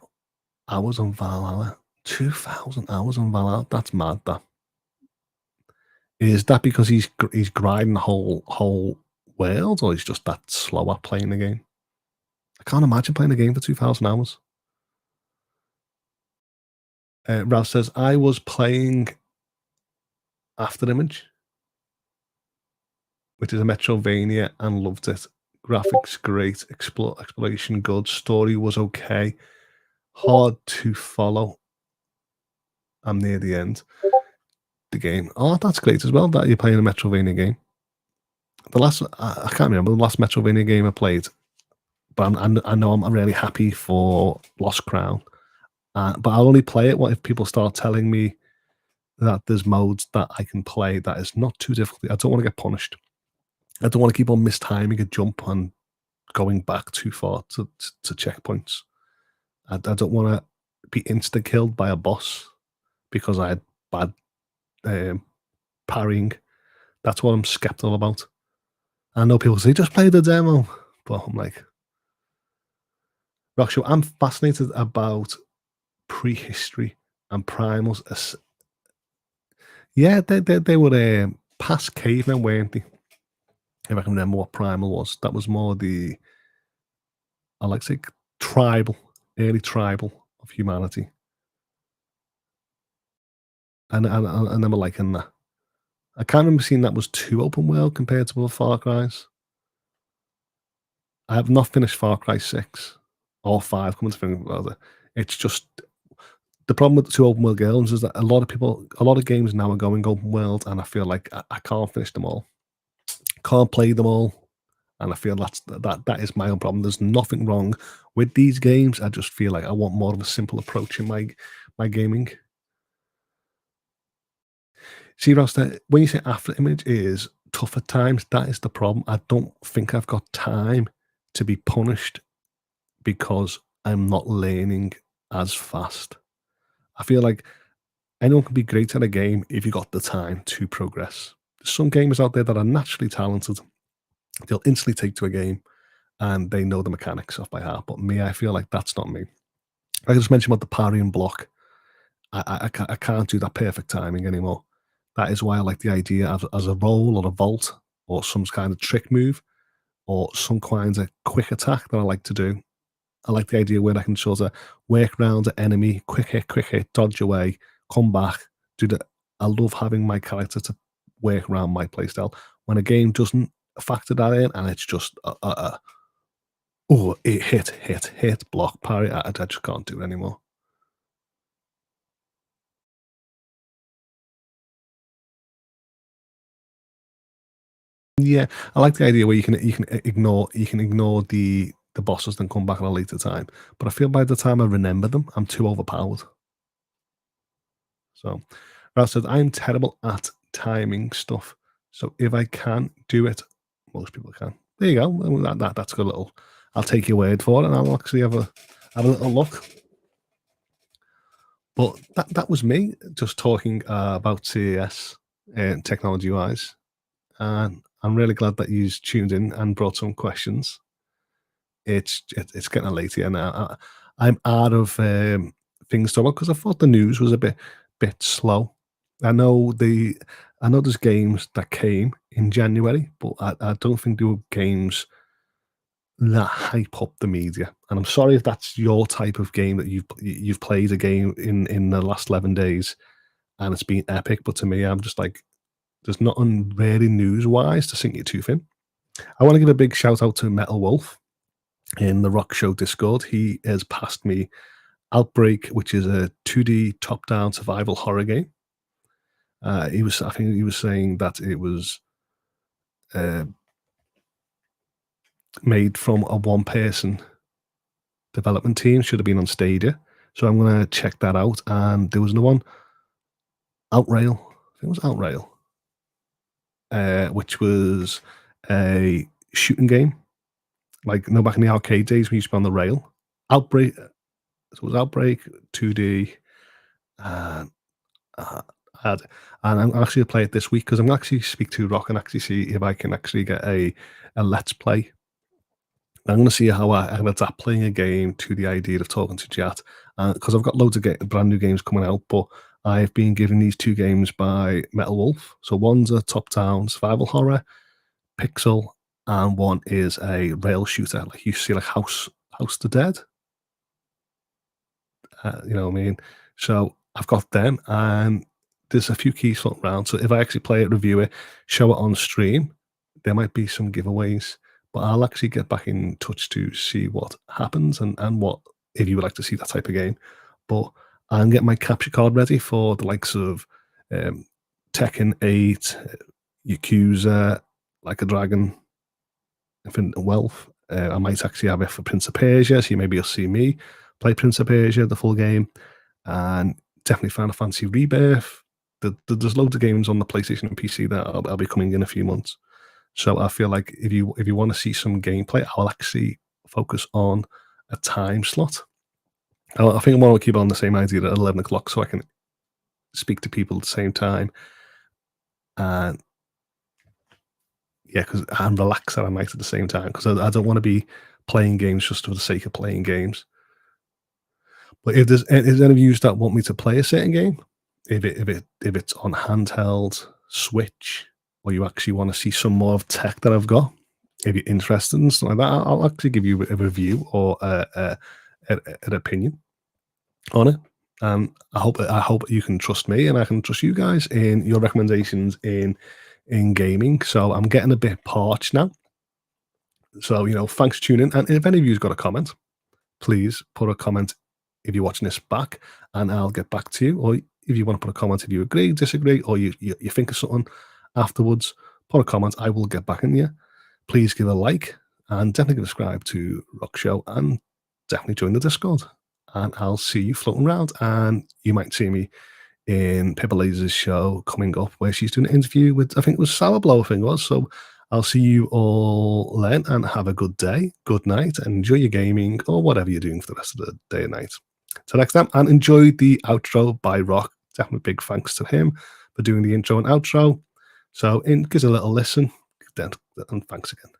hours on Valhalla. 2,000 hours on Valhalla. That's mad. That is that because he's grinding the whole world, or he's just that slow at playing the game. I can't imagine playing a game for 2,000 hours. Ralph says I was playing After Image, which is a Metrovania, and loved it. Graphics great, exploration good, story was okay, hard to follow. I'm near the end. The game. Oh, that's great as well. That you're playing a Metrovania game. The last I can't remember the last Metrovania game I played, but I know I'm really happy for Lost Crown. But I'll only play it what if people start telling me that there's modes that I can play that is not too difficult. I don't want to get punished. I don't want to keep on mistiming a jump and going back too far to checkpoints. I don't want to be insta killed by a boss because I had bad um, parrying. That's what I'm skeptical about. I know people say just play the demo, but I'm like, Rockshow, I'm fascinated about prehistory and primals. Yeah, they were past cavemen, weren't they? If I can remember what primal was, that was more the I like to say tribal, early tribal of humanity. And I remember liking that. I can't remember seeing that was too open world compared to other Far Cry's. I have not finished Far Cry 6 or 5, coming to think about it. It's just the problem with the two open world games is that a lot of games now are going open world, and I feel like I can't finish them all. Can't play them all. And I feel that is my own problem. There's nothing wrong with these games. I just feel like I want more of a simple approach in my gaming. See, Rasta, when you say after image is tough at times, that is the problem. I don't think I've got time to be punished because I'm not learning as fast. I feel like anyone can be great at a game if you got the time to progress. There's some gamers out there that are naturally talented. They'll instantly take to a game and they know the mechanics off by heart. But me, I feel like that's not me. I just mentioned about the parry and block. I can't do that perfect timing anymore. That is why I like the idea of as a roll or a vault or some kind of trick move or some kind of quick attack that I like to do. I like the idea where I can sort of work around the enemy, quick hit, dodge away, come back, do the. I love having my character to work around my playstyle. When a game doesn't factor that in and it's just oh, it hit, block, parry, I just can't do it anymore. Yeah, I like the idea where you can ignore the bosses and come back at a later time. But I feel by the time I remember them, I'm too overpowered. So Ralph said, I'm terrible at timing stuff. So if I can do it, most people can. There you go. Well, that's a good little. I'll take your word for it, and I'll actually have a little look. But that was me just talking about CES technology wise, and I'm really glad that you tuned in and brought some questions. it's getting late here now. I'm out of things to talk because I thought the news was a bit slow. I know the I know there's games that came in January, but I don't think there were games that hype up the media. And I'm sorry if that's your type of game that you've played a game in the last 11 days and it's been epic. But to me, I'm just like, there's nothing really news wise to sink your tooth in. I want to give a big shout out to Metal Wolf in the Rock Show Discord. He has passed me Outbreak, which is a 2D top-down survival horror game. I think he was saying that it was uh, made from a one-person development team. Should have been on Stadia, so I'm going to check that out. And there was another one, Outrail. I think it was Outrail, which was a shooting game, like back in the arcade days we used to be on the rail. Outbreak. So it was Outbreak 2D, and uh, had, and I'm actually going to play it this week because I'm going to actually speak to Rock and actually see if I can actually get a let's play. I'm going to see how I adapt playing a game to the idea of talking to chat, because I've got loads of brand new games coming out, but I've been given these two games by Metal Wolf. So one's a top-down survival horror, pixel, and one is a rail shooter, like you see, like House the Dead. You know what I mean? So I've got them, and there's a few keys floating around. So if I actually play it, review it, show it on stream, there might be some giveaways. But I'll actually get back in touch to see what happens and what if you would like to see that type of game. But I'm getting my capture card ready for the likes of Tekken 8, Yakuza, Like a Dragon, Infinite Wealth. I might actually have it for Prince of Persia, so maybe you'll see me play Prince of Persia, the full game, and definitely Final Fantasy Rebirth. There's loads of games on the PlayStation and PC that I'll be coming in a few months. So I feel like if you want to see some gameplay, I'll actually focus on a time slot. I think I want to keep on the same idea at 11 o'clock so I can speak to people at the same time. And yeah, because I'm relaxed at night at the same time because I don't want to be playing games just for the sake of playing games. But if there's any of you that want me to play a certain game, if it's on handheld, Switch, or you actually want to see some more of tech that I've got, if you're interested and stuff like that, I'll actually give you a review or an opinion on it. I hope you can trust me and I can trust you guys in your recommendations in gaming. So I'm getting a bit parched now. So thanks for tuning in. And if any of you's got a comment, please put a comment if you're watching this back, and I'll get back to you. Or if you want to put a comment if you agree, disagree, or you think of something afterwards, put a comment. I will get back in you. Please give a like and definitely subscribe to Rock Show and definitely join the Discord. And I'll see you floating around, and you might see me in Pippa Laser's show coming up where she's doing an interview with, I think it was Sour I think it was. So I'll see you all then, and have a good day, good night, and enjoy your gaming or whatever you're doing for the rest of the day and night. Till next time, and enjoy the outro by Rock. Definitely big thanks to him for doing the intro and outro. So give us a little listen, and thanks again.